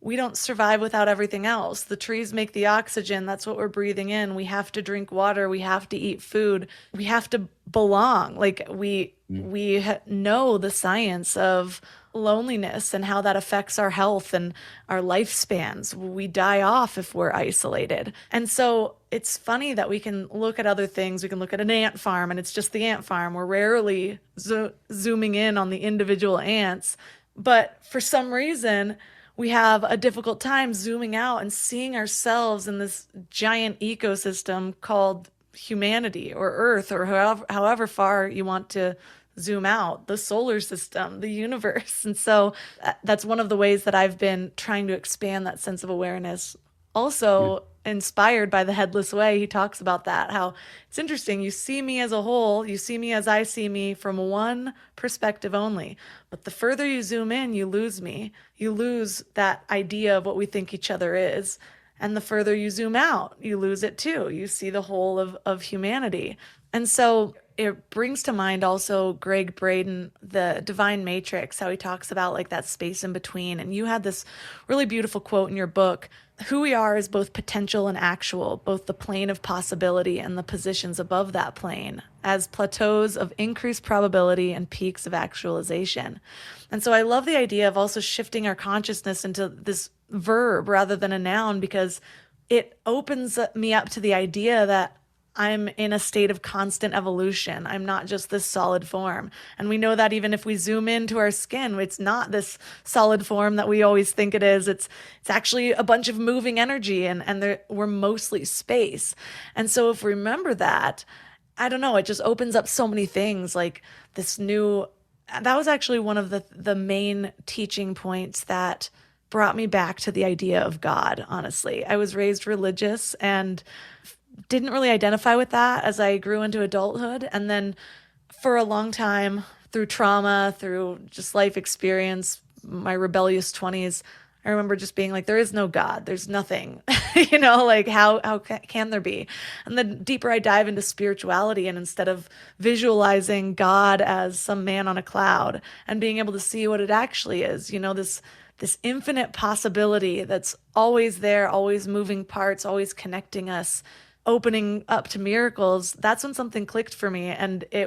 A: we don't survive without everything else. The trees make the oxygen. That's what we're breathing in. We have to drink water. We have to eat food. We have to belong. Like know the science of loneliness and how that affects our health and our lifespans. We die off if we're isolated. And so it's funny that we can look at other things. We can look at an ant farm and it's just the ant farm. We're rarely zooming in on the individual ants. But for some reason, we have a difficult time zooming out and seeing ourselves in this giant ecosystem called humanity or Earth or however far you want to zoom out, the solar system, the universe. And so that's one of the ways that I've been trying to expand that sense of awareness. Also, inspired by the Headless Way, he talks about that, how it's interesting. You see me as a whole, you see me as I see me from one perspective only. But the further you zoom in, you lose me. You lose that idea of what we think each other is. And the further you zoom out, you lose it too. You see the whole of humanity. And so it brings to mind also Greg Braden, the Divine Matrix, how he talks about like that space in between. And you had this really beautiful quote in your book: who we are is both potential and actual, both the plane of possibility and the positions above that plane, as plateaus of increased probability and peaks of actualization. And so I love the idea of also shifting our consciousness into this verb rather than a noun, because it opens me up to the idea that I'm in a state of constant evolution. I'm not just this solid form. And we know that even if we zoom into our skin, it's not this solid form that we always think it is. It's actually a bunch of moving energy, and we're mostly space. And so if we remember that, I don't know, it just opens up so many things, like this new, that was actually one of the main teaching points that brought me back to the idea of God, honestly. I was raised religious and didn't really identify with that as I grew into adulthood. And then for a long time, through trauma, through just life experience, my rebellious 20s, I remember just being like, there is no God. There's nothing, like how can there be? And the deeper I dive into spirituality, and instead of visualizing God as some man on a cloud and being able to see what it actually is, this infinite possibility that's always there, always moving parts, always connecting us, opening up to miracles, that's when something clicked for me. And I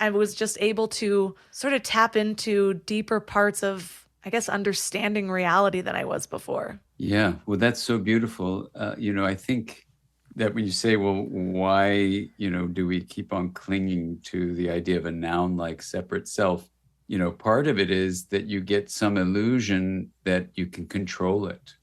A: was just able to sort of tap into deeper parts of, I guess, understanding reality than I was before.
B: Yeah, well, that's so beautiful. I think that when you say, well, why, do we keep on clinging to the idea of a noun like separate self? Part of it is that you get some illusion that you can control it.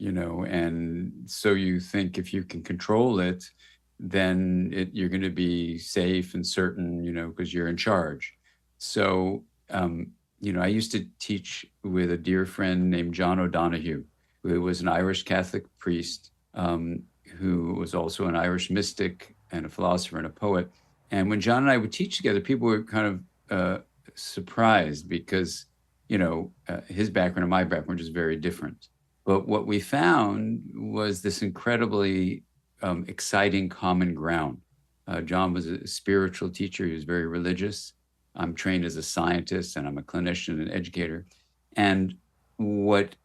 B: And so you think if you can control it, then you're going to be safe and certain, because you're in charge. So, I used to teach with a dear friend named John O'Donohue, who was an Irish Catholic priest, who was also an Irish mystic and a philosopher and a poet. And when John and I would teach together, people were kind of surprised because, his background and my background is very different. But what we found was this incredibly exciting common ground. John was a spiritual teacher. He was very religious. I'm trained as a scientist, and I'm a clinician and educator. And what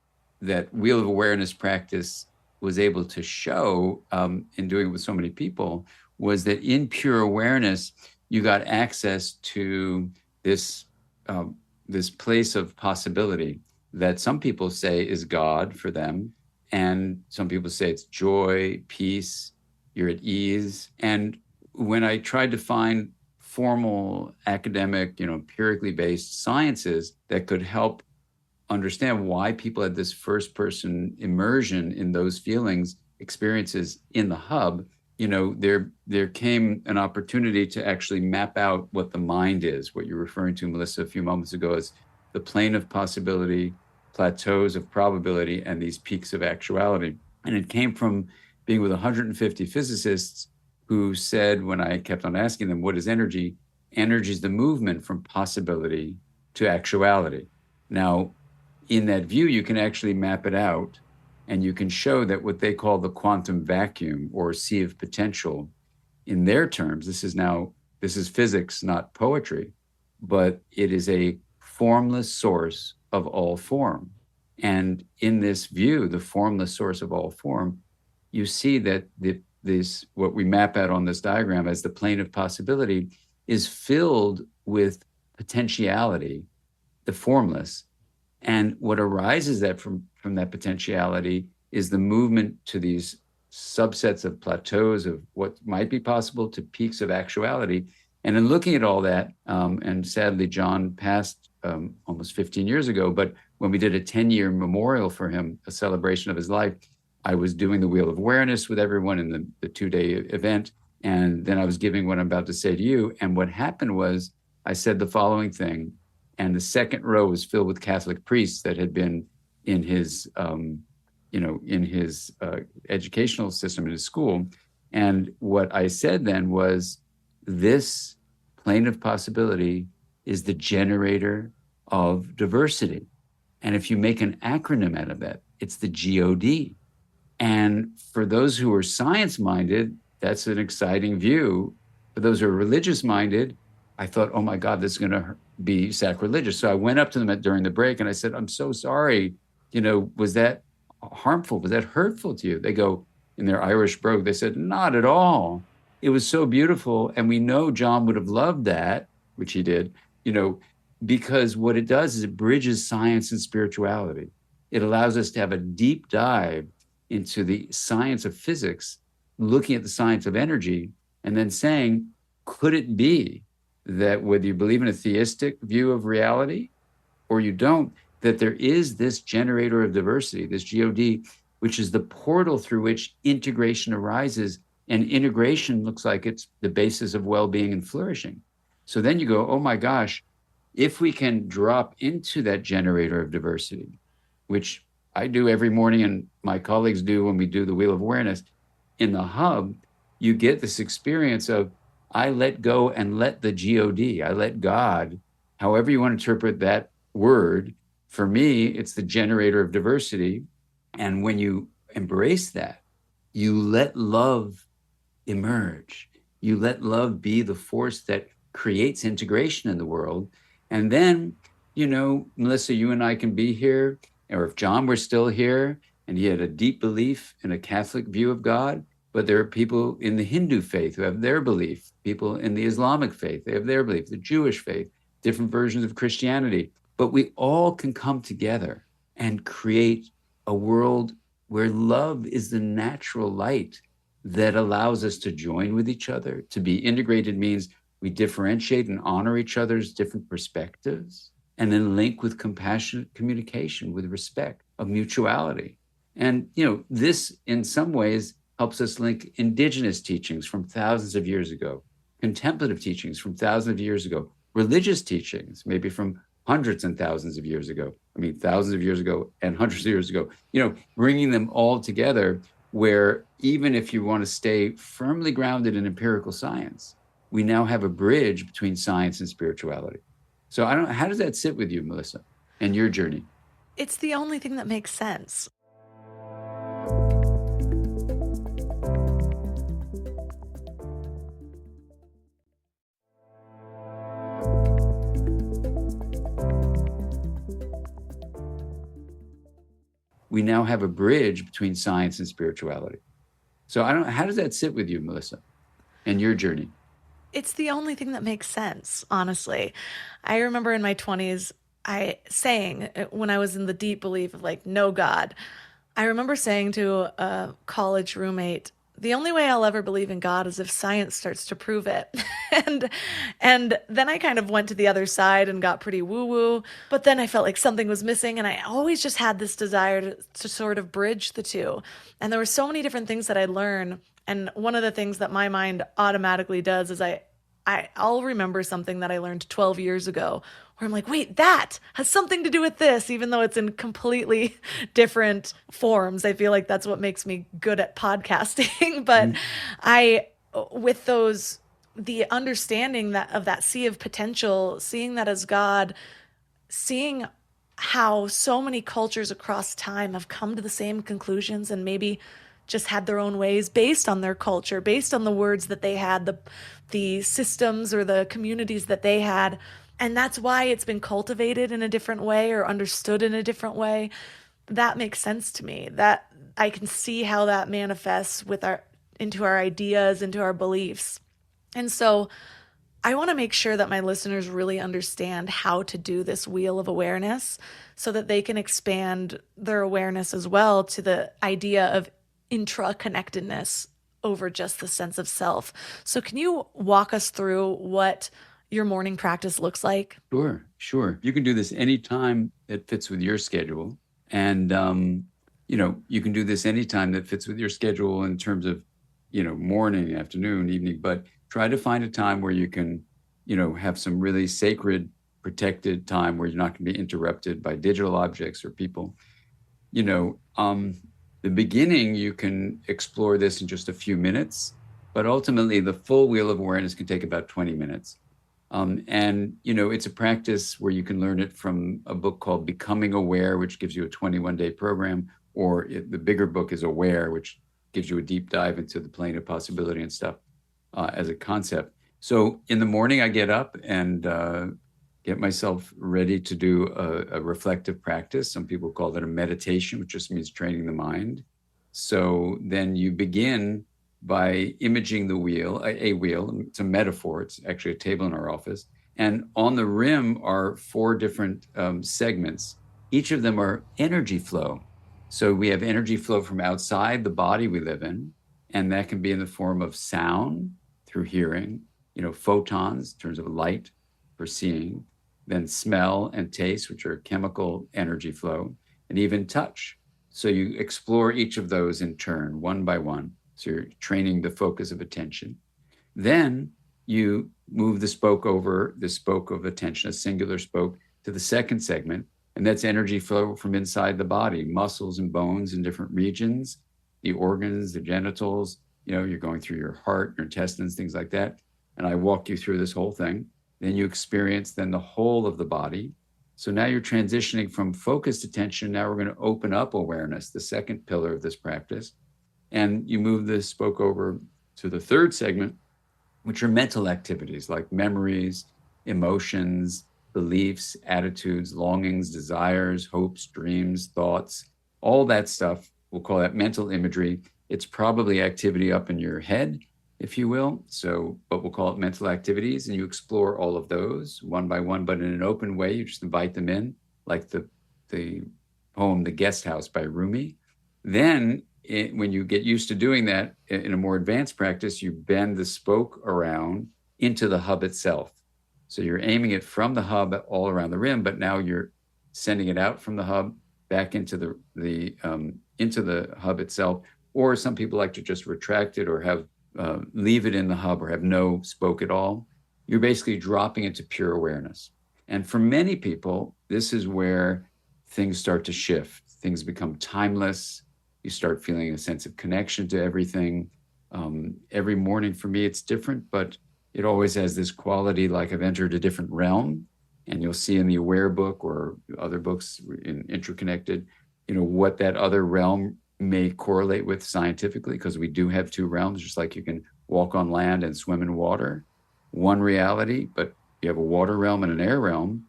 B: that wheel of awareness practice was able to show in doing it with so many people was that in pure awareness, you got access to this place of possibility that some people say is God for them. And some people say it's joy, peace, you're at ease. And when I tried to find formal academic, empirically based sciences that could help understand why people had this first person immersion in those feelings, experiences in the hub, there came an opportunity to actually map out what the mind is, what you're referring to, Melissa, a few moments ago, as the plane of possibility, plateaus of probability, and these peaks of actuality. And it came from being with 150 physicists who said, when I kept on asking them, what is energy? Energy is the movement from possibility to actuality. Now, in that view, you can actually map it out, and you can show that what they call the quantum vacuum or sea of potential, in their terms, this is physics, not poetry, but it is a formless source of all form. And in this view, the formless source of all form, you see that this what we map out on this diagram as the plane of possibility is filled with potentiality, the formless. And what arises from that potentiality is the movement to these subsets of plateaus of what might be possible to peaks of actuality. And in looking at all that, and sadly, John passed almost 15 years ago, but when we did a 10-year memorial for him, a celebration of his life, I was doing the Wheel of Awareness with everyone in the 2-day event. And then I was giving what I'm about to say to you. And what happened was I said the following thing, and the second row was filled with Catholic priests that had been in his, in his educational system in his school. And what I said then was, this plane of possibility is the generator of diversity. And if you make an acronym out of that, it's the GOD. And for those who are science-minded, that's an exciting view. For those who are religious-minded, I thought, oh my God, this is going to be sacrilegious. So I went up to them during the break and I said, I'm so sorry. Was that harmful? Was that hurtful to you? They go, in their Irish brogue, they said, not at all. It was so beautiful. And we know John would have loved that, which he did, because what it does is it bridges science and spirituality. It allows us to have a deep dive into the science of physics, looking at the science of energy, and then saying, could it be that whether you believe in a theistic view of reality or you don't, that there is this generator of diversity, this GOD, which is the portal through which integration arises. And integration looks like it's the basis of well-being and flourishing. So then you go, oh my gosh, if we can drop into that generator of diversity, which I do every morning and my colleagues do when we do the Wheel of Awareness, in the hub, you get this experience of, I let go and let the GOD, I let God, however you want to interpret that word. For me, it's the generator of diversity. And when you embrace that, you let love emerge. You let love be the force that creates integration in the world. And then, Melissa, you and I can be here, or if John were still here and he had a deep belief in a Catholic view of God, but there are people in the Hindu faith who have their belief, people in the Islamic faith, they have their belief, the Jewish faith, different versions of Christianity. But we all can come together and create a world where love is the natural light that allows us to join with each other. To be integrated means we differentiate and honor each other's different perspectives, and then link with compassionate communication, with respect, of mutuality. And, this in some ways helps us link indigenous teachings from thousands of years ago, contemplative teachings from thousands of years ago, religious teachings, maybe from hundreds and thousands of years ago. Thousands of years ago and hundreds of years ago, bringing them all together, where even if you want to stay firmly grounded in empirical science, we now have a bridge between science and spirituality. So I don't know, how does that sit with you, Melissa, and your journey?
A: It's the only thing that makes sense.
B: We now have a bridge between science and spirituality. So I don't know, how does that sit with you, Melissa, and your journey?
A: It's the only thing that makes sense, honestly. I remember in my 20s, when I was in the deep belief of no God, I remember saying to a college roommate, the only way I'll ever believe in God is if science starts to prove it. and then I kind of went to the other side and got pretty woo-woo, but then I felt like something was missing, and I always just had this desire to sort of bridge the two. And there were so many different things that I'd learn, and one of the things that my mind automatically does is I'll remember something that I learned 12 years ago, where I'm like, wait, that has something to do with this, even though it's in completely different forms. I feel like that's what makes me good at podcasting. But with the understanding that of that sea of potential, seeing that as God, seeing how so many cultures across time have come to the same conclusions and maybe just had their own ways based on their culture, based on the words that they had, the systems or the communities that they had. And that's why it's been cultivated in a different way or understood in a different way. That makes sense to me. That I can see how that manifests with our into our ideas, into our beliefs. And so I want to make sure that my listeners really understand how to do this wheel of awareness so that they can expand their awareness as well to the idea of intra-connectedness over just the sense of self. So, can you walk us through what your morning practice looks like?
B: Sure. You can do this anytime that fits with your schedule. And, you can do this anytime that fits with your schedule in terms of, morning, afternoon, evening, but try to find a time where you can, have some really sacred, protected time where you're not going to be interrupted by digital objects or people. The beginning, you can explore this in just a few minutes, but ultimately the full wheel of awareness can take about 20 minutes. It's a practice where you can learn it from a book called Becoming Aware, which gives you a 21-day program, or the bigger book is Aware, which gives you a deep dive into the plane of possibility and stuff as a concept. So in the morning, I get up and get myself ready to do a reflective practice. Some people call that a meditation, which just means training the mind. So then you begin by imaging the wheel, a wheel. It's a metaphor. It's actually a table in our office. And on the rim are 4 different segments. Each of them are energy flow. So we have energy flow from outside the body we live in, and that can be in the form of sound through hearing, photons in terms of light for seeing, then smell and taste, which are chemical energy flow, and even touch. So you explore each of those in turn, one by one. So you're training the focus of attention. Then you move the spoke of attention, a singular spoke, to the second segment. And that's energy flow from inside the body, muscles and bones in different regions, the organs, the genitals, you're going through your heart, your intestines, things like that. And I walk you through this whole thing. Then you experience then the whole of the body. So now you're transitioning from focused attention. Now we're going to open up awareness, the second pillar of this practice. And you move the spoke over to the third segment, which are mental activities like memories, emotions, beliefs, attitudes, longings, desires, hopes, dreams, thoughts, all that stuff. We'll call that mental imagery. It's probably activity up in your head, if you will. But we'll call it mental activities. And you explore all of those one by one, but in an open way. You just invite them in, like the poem, The Guest House by Rumi. Then when you get used to doing that in a more advanced practice, you bend the spoke around into the hub itself. So you're aiming it from the hub all around the rim, but now you're sending it out from the hub back into the hub itself. Or some people like to just retract it or have leave it in the hub or have no spoke at all. You're basically dropping into pure awareness. And for many people, this is where things start to shift. Things become timeless. You start feeling a sense of connection to everything. Every morning for me, it's different, but it always has this quality like I've entered a different realm. And you'll see in the Aware book or other books in Interconnected, what that other realm may correlate with scientifically, because we do have 2 realms, just like you can walk on land and swim in water. One reality, but you have a water realm and an air realm.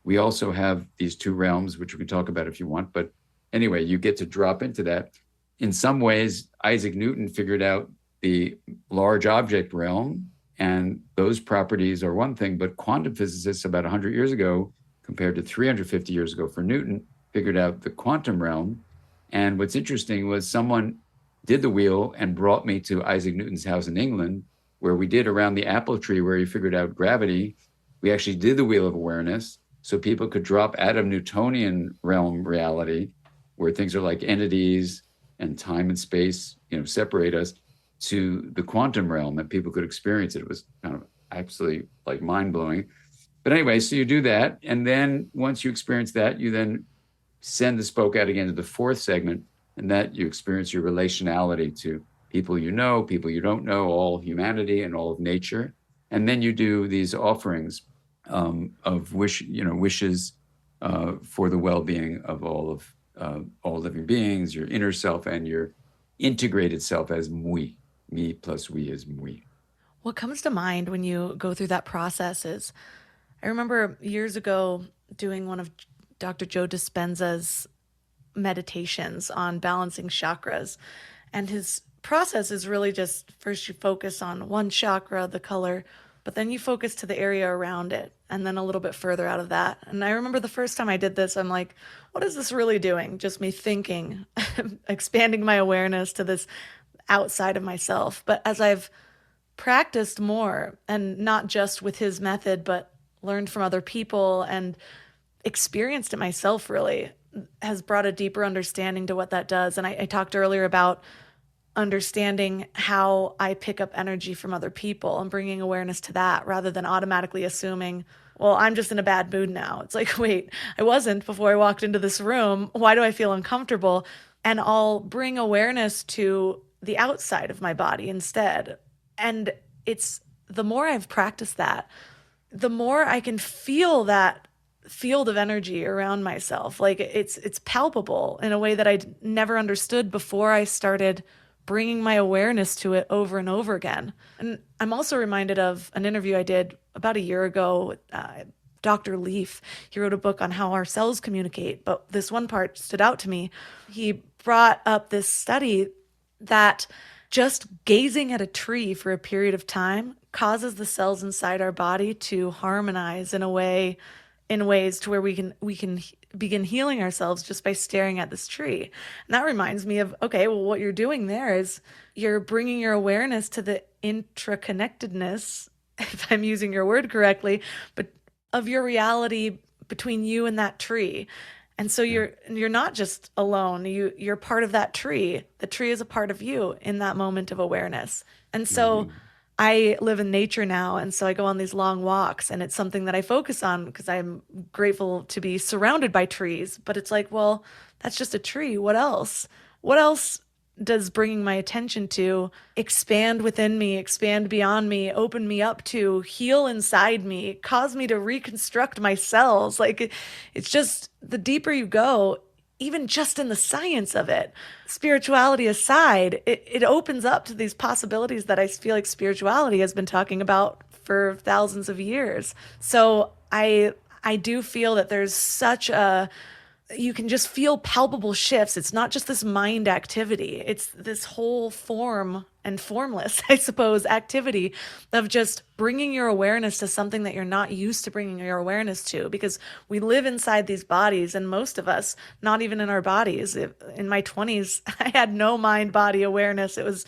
B: We also have these 2 realms, which we can talk about if you want. But anyway, you get to drop into that. In some ways, Isaac Newton figured out the large object realm, and those properties are one thing, but quantum physicists about 100 years ago, compared to 350 years ago for Newton, figured out the quantum realm. And what's interesting was someone did the wheel and brought me to Isaac Newton's house in England, where we did around the apple tree where he figured out gravity. We actually did the wheel of awareness so people could drop out of Newtonian realm reality, where things are like entities and time and space, separate us, to the quantum realm, and people could experience it. It was kind of absolutely like mind-blowing. But anyway, so you do that. And then once you experience that, you then send the spoke out again to the 4th segment, and that you experience your relationality to people you know, people you don't know, all humanity and all of nature. And then you do these offerings of wishes for the well-being of all living beings, your inner self and your integrated self as mui. Me plus we is mui.
A: What comes to mind when you go through that process is I remember years ago doing one of Dr. Joe Dispenza's meditations on balancing chakras. And his process is really just first you focus on one chakra, the color, but then you focus to the area around it and then a little bit further out of that. And I remember the first time I did this, I'm like, what is this really doing? Just me thinking, expanding my awareness to this outside of myself. But as I've practiced more and not just with his method, but learned from other people and experienced it myself really has brought a deeper understanding to what that does. And I talked earlier about understanding how I pick up energy from other people and bringing awareness to that rather than automatically assuming, well, I'm just in a bad mood now. It's like, wait, I wasn't before I walked into this room. Why do I feel uncomfortable? And I'll bring awareness to the outside of my body instead. And it's the more I've practiced that, the more I can feel that field of energy around myself. Like it's palpable in a way that I never understood before I started bringing my awareness to it over and over again. And I'm also reminded of an interview I did about a year ago with Dr. Leaf. He wrote a book on how our cells communicate, but this one part stood out to me. He brought up this study that just gazing at a tree for a period of time causes the cells inside our body to harmonize in ways to where we can begin healing ourselves just by staring at this tree. And that reminds me of, okay, well, what you're doing there is you're bringing your awareness to the intraconnectedness, if I'm using your word correctly, but of your reality between you and that tree. And so you're not just alone. You're part of that tree. The tree is a part of you in that moment of awareness. And so I live in nature now, and so I go on these long walks, and it's something that I focus on because I'm grateful to be surrounded by trees. But it's like, well, that's just a tree. What else? What else does bringing my attention to expand within me, expand beyond me, open me up to, heal inside me, cause me to reconstruct my cells? Like, it's just the deeper you go, even just in the science of it, spirituality aside, it opens up to these possibilities that I feel like spirituality has been talking about for thousands of years. So I do feel that there's such a, you can just feel palpable shifts. It's not just this mind activity. It's this whole form and formless, I suppose, activity of just bringing your awareness to something that you're not used to bringing your awareness to, because we live inside these bodies, and most of us, not even in our bodies. In my 20s, I had no mind-body awareness. I was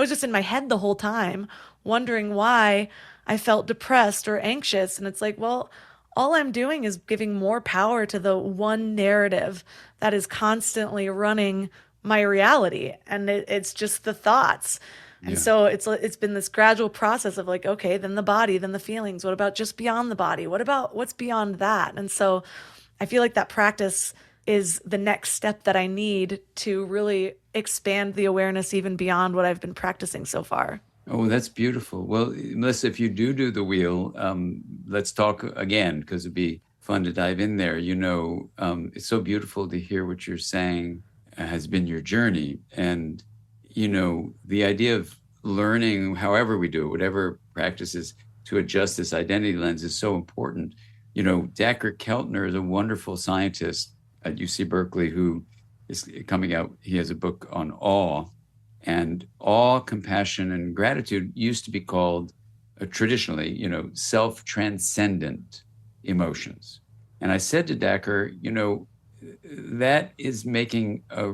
A: just in my head the whole time, wondering why I felt depressed or anxious. And it's like, well, all I'm doing is giving more power to the one narrative that is constantly running my reality. And it's just the thoughts. And so it's been this gradual process of like, okay, then the body, then the feelings. What about just beyond the body? What about what's beyond that? And so I feel like that practice is the next step that I need to really expand the awareness even beyond what I've been practicing so far.
B: Oh, that's beautiful. Well, Melissa, if you do the wheel, let's talk again, because it'd be fun to dive in there. It's so beautiful to hear what you're saying has been your journey. And, the idea of learning, however we do it, whatever practices to adjust this identity lens is so important. Dacher Keltner is a wonderful scientist at UC Berkeley who is coming out. He has a book on awe. And awe, compassion, and gratitude used to be called traditionally, self-transcendent emotions. And I said to Dacher, that is making a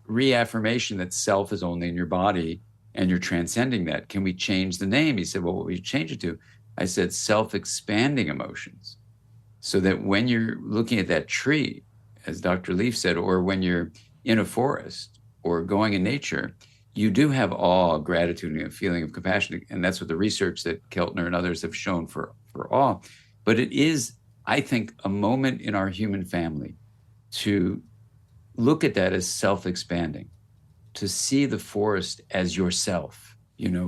B: reaffirmation that self is only in your body and you're transcending that. Can we change the name? He said, well, what would you change it to? I said, self-expanding emotions. So that when you're looking at that tree, as Dr. Leaf said, or when you're in a forest or going in nature, you do have awe, gratitude, and a feeling of compassion. And that's what the research that Keltner and others have shown for awe. But it is, I think, a moment in our human family to look at that as self-expanding, to see the forest as yourself,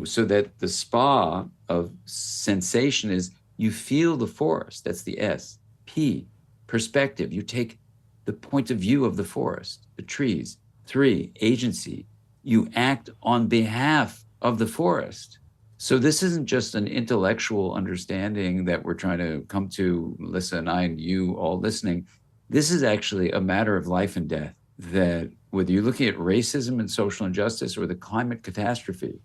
B: so that the spa of sensation is you feel the forest. That's the S. P, perspective. You take the point of view of the forest, the trees. 3, agency. You act on behalf of the forest. So this isn't just an intellectual understanding that we're trying to come to, Melissa and I and you all listening. This is actually a matter of life and death, that whether you're looking at racism and social injustice or the climate catastrophe,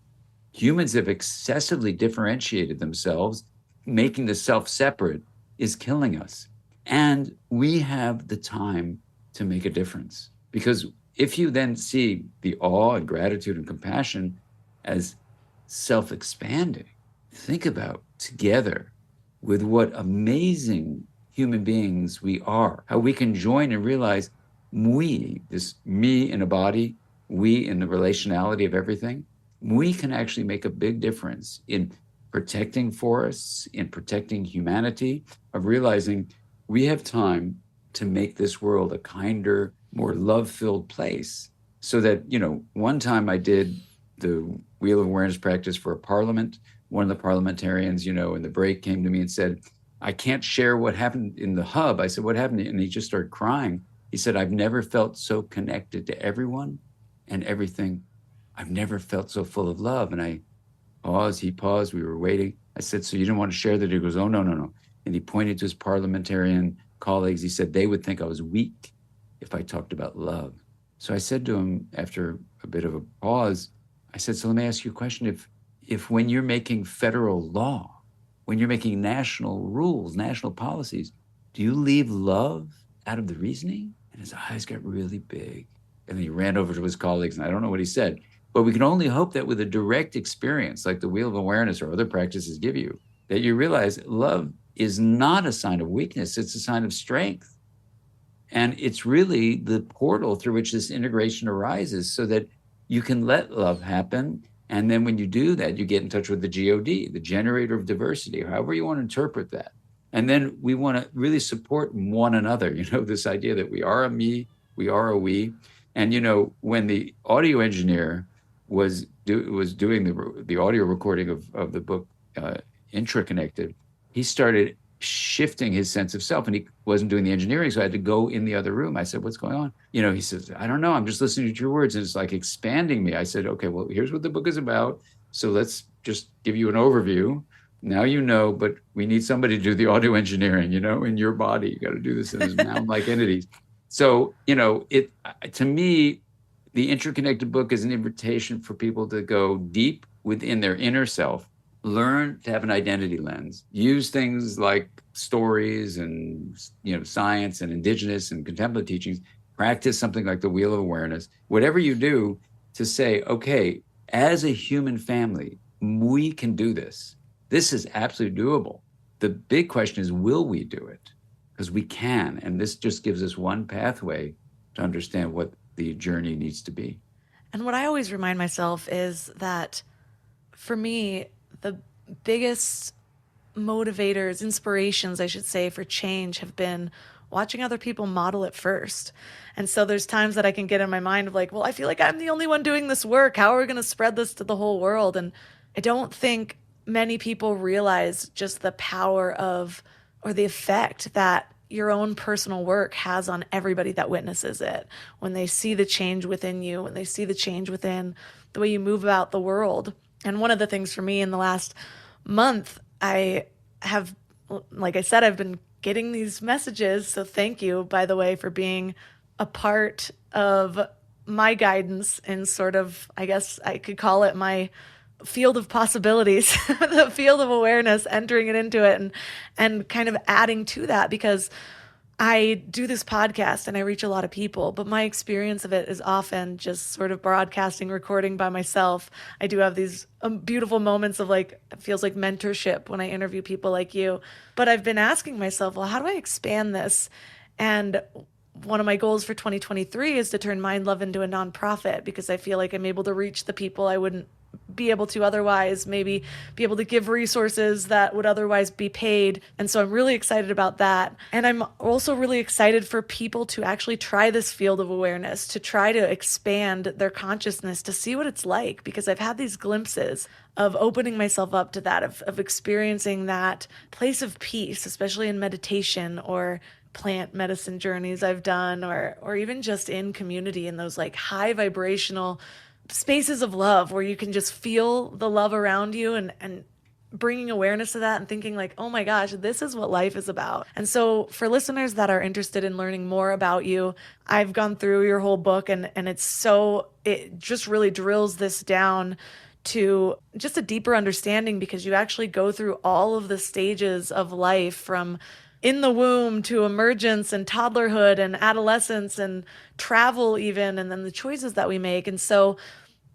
B: humans have excessively differentiated themselves. Making the self separate is killing us. And we have the time to make a difference. Because if you then see the awe and gratitude and compassion as self-expanding, think about together with what amazing human beings we are, how we can join and realize this me in a body, we in the relationality of everything, we can actually make a big difference in protecting forests, in protecting humanity, of realizing we have time to make this world a kinder, more love-filled place. So that, one time I did the Wheel of Awareness practice for a parliament. One of the parliamentarians, in the break came to me and said, I can't share what happened in the hub. I said, what happened? And he just started crying. He said, I've never felt so connected to everyone and everything. I've never felt so full of love. And I paused, he paused, we were waiting. I said, so you didn't want to share that? He goes, oh, no. And he pointed to his parliamentarian colleagues. He said, they would think I was weak if I talked about love. So I said to him, after a bit of a pause, I said, so let me ask you a question. If when you're making federal law, when you're making national rules, national policies, do you leave love out of the reasoning? And his eyes got really big. And then he ran over to his colleagues, and I don't know what he said, but we can only hope that with a direct experience, like the Wheel of Awareness or other practices give you, that you realize love is not a sign of weakness, it's a sign of strength. And it's really the portal through which this integration arises, so that you can let love happen. And then when you do that, you get in touch with the God, the generator of diversity, however you want to interpret that. And then we want to really support one another, this idea that we are a me, we are a we. And, when the audio engineer was doing the audio recording of the book, Intraconnected, he started shifting his sense of self, and he wasn't doing the engineering. So I had to go in the other room. I said, what's going on? He says, I don't know. I'm just listening to your words. And it's like expanding me. I said, okay, well, here's what the book is about. So let's just give you an overview. Now but we need somebody to do the audio engineering, in your body. You got to do this in these mound-like entities. So, to me, the Interconnected book is an invitation for people to go deep within their inner self, learn to have an identity lens, use things like stories and, science and indigenous and contemplative teachings, practice something like the Wheel of Awareness, whatever you do, to say, okay, as a human family, we can do this. This is absolutely doable. The big question is, will we do it? Because we can. And this just gives us one pathway to understand what the journey needs to be.
A: And what I always remind myself is that for me, the biggest motivators, inspirations, I should say, for change have been watching other people model it first. And so there's times that I can get in my mind of like, well, I feel like I'm the only one doing this work. How are we going to spread this to the whole world? And I don't think many people realize just the power of, or the effect that your own personal work has on everybody that witnesses it. When they see the change within you, when they see the change within the way you move about the world. And one of the things for me in the last month, I have, like I said, I've been getting these messages. So thank you, by the way, for being a part of my guidance in sort of, I guess I could call it my field of possibilities, the field of awareness, entering it into it and kind of adding to that, because I do this podcast and I reach a lot of people, but my experience of it is often just sort of broadcasting, recording by myself. I do have these beautiful moments of like, it feels like mentorship when I interview people like you, but I've been asking myself, well, how do I expand this? And one of my goals for 2023 is to turn Mind Love into a nonprofit, because I feel like I'm able to reach the people I wouldn't be able to otherwise, maybe be able to give resources that would otherwise be paid. And so I'm really excited about that. And I'm also really excited for people to actually try this field of awareness, to try to expand their consciousness, to see what it's like, because I've had these glimpses of opening myself up to that, of experiencing that place of peace, especially in meditation or plant medicine journeys I've done, or even just in community, in those like high vibrational spaces of love where you can just feel the love around you, and bringing awareness to that and thinking like, oh my gosh, this is what life is about. And so for listeners that are interested in learning more about you, I've gone through your whole book, and it just really drills this down to just a deeper understanding, because you actually go through all of the stages of life, from in the womb to emergence and toddlerhood and adolescence and travel even, and then the choices that we make. And so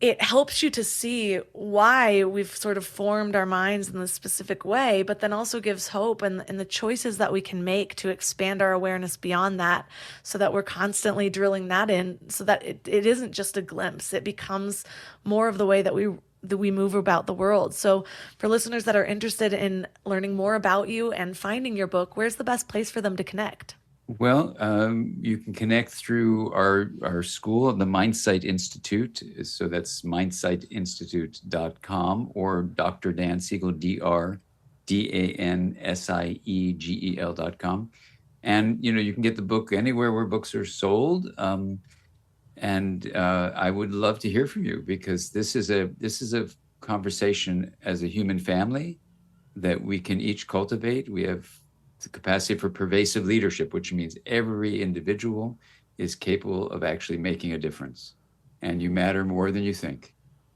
A: it helps you to see why we've sort of formed our minds in this specific way, but then also gives hope and the choices that we can make to expand our awareness beyond that, so that we're constantly drilling that in, so that it isn't just a glimpse. It becomes more of the way that we move about the world. So for listeners that are interested in learning more about you and finding your book, where's the best place for them to connect?
B: Well, you can connect through our school, the Mindsight Institute. So that's mindsiteinstitute.com, or Dr. Dan Siegel, DrDansIegel.com. And, you can get the book anywhere where books are sold. And I would love to hear from you, because this is a conversation as a human family that we can each cultivate. We have the capacity for pervasive leadership, which means every individual is capable of actually making a difference, and you matter more than you think.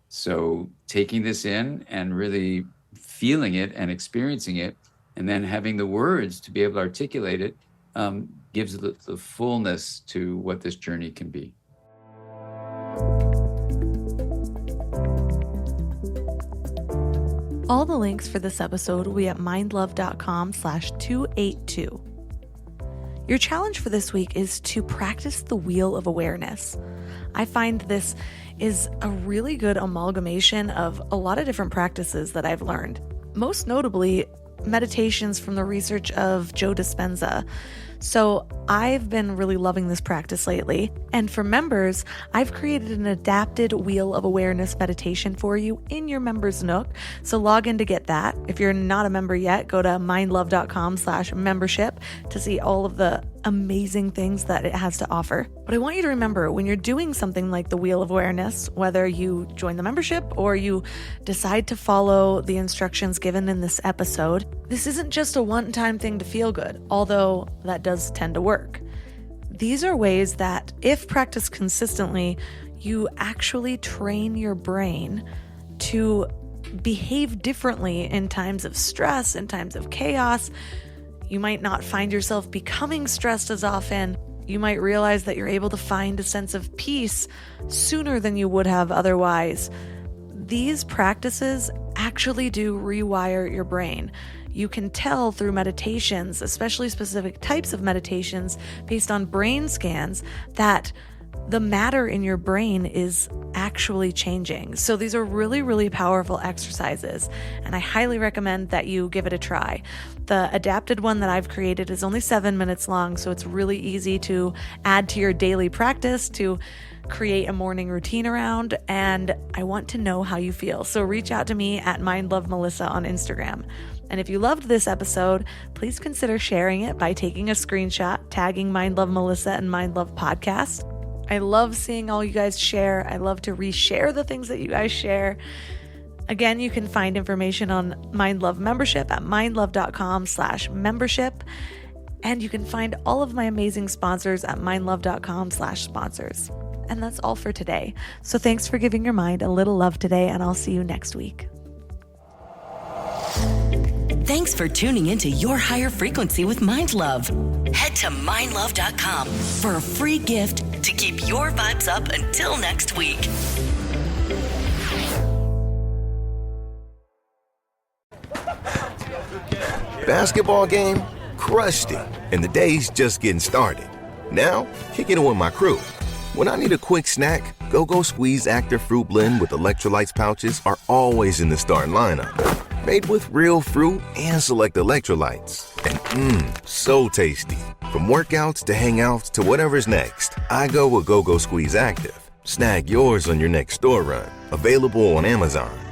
B: So taking this in and really feeling it and experiencing it, and then having the words to be able to articulate it, gives the fullness to what this journey can be.
A: All the links for this episode will be at mindlove.com/282. Your challenge for this week is to practice the wheel of awareness. I find this is a really good amalgamation of a lot of different practices that I've learned. Most notably, meditations from the research of Joe Dispenza. So I've been really loving this practice lately. And for members, I've created an adapted wheel of awareness meditation for you in your members Nook. So log in to get that. If you're not a member yet, go to mindlove.com/membership to see all of the amazing things that it has to offer. But I want you to remember, when you're doing something like the wheel of awareness, whether you join the membership or you decide to follow the instructions given in this episode, this isn't just a one-time thing to feel good, although that does tend to work. These are ways that, if practiced consistently, you actually train your brain to behave differently in times of stress, in times of chaos. You might not find yourself becoming stressed as often. You might realize that you're able to find a sense of peace sooner than you would have otherwise. These practices actually do rewire your brain. You can tell through meditations, especially specific types of meditations based on brain scans, that the matter in your brain is actually changing. So these are really, really powerful exercises, and I highly recommend that you give it a try. The adapted one that I've created is only 7 minutes long, so it's really easy to add to your daily practice, to create a morning routine around, and I want to know how you feel. So reach out to me at mindlovemelissa on Instagram. And if you loved this episode, please consider sharing it by taking a screenshot, tagging Mindlove Melissa and Mindlove Podcast. I love seeing all you guys share. I love to reshare the things that you guys share. Again, you can find information on Mindlove membership at mindlove.com/membership. And you can find all of my amazing sponsors at mindlove.com/sponsors. And that's all for today. So thanks for giving your mind a little love today, and I'll see you next week.
C: Thanks for tuning into Your Higher Frequency with Mind Love. Head to mindlove.com for a free gift to keep your vibes up until next week.
D: Basketball game? Crushed it. And the day's just getting started. Now, kicking it with my crew. When I need a quick snack, Go-Go Squeeze Active Fruit Blend with electrolytes pouches are always in the starting lineup. Made with real fruit and select electrolytes. And so tasty. From workouts to hangouts to whatever's next, I go with Go-Go Squeeze Active. Snag yours on your next store run. Available on Amazon.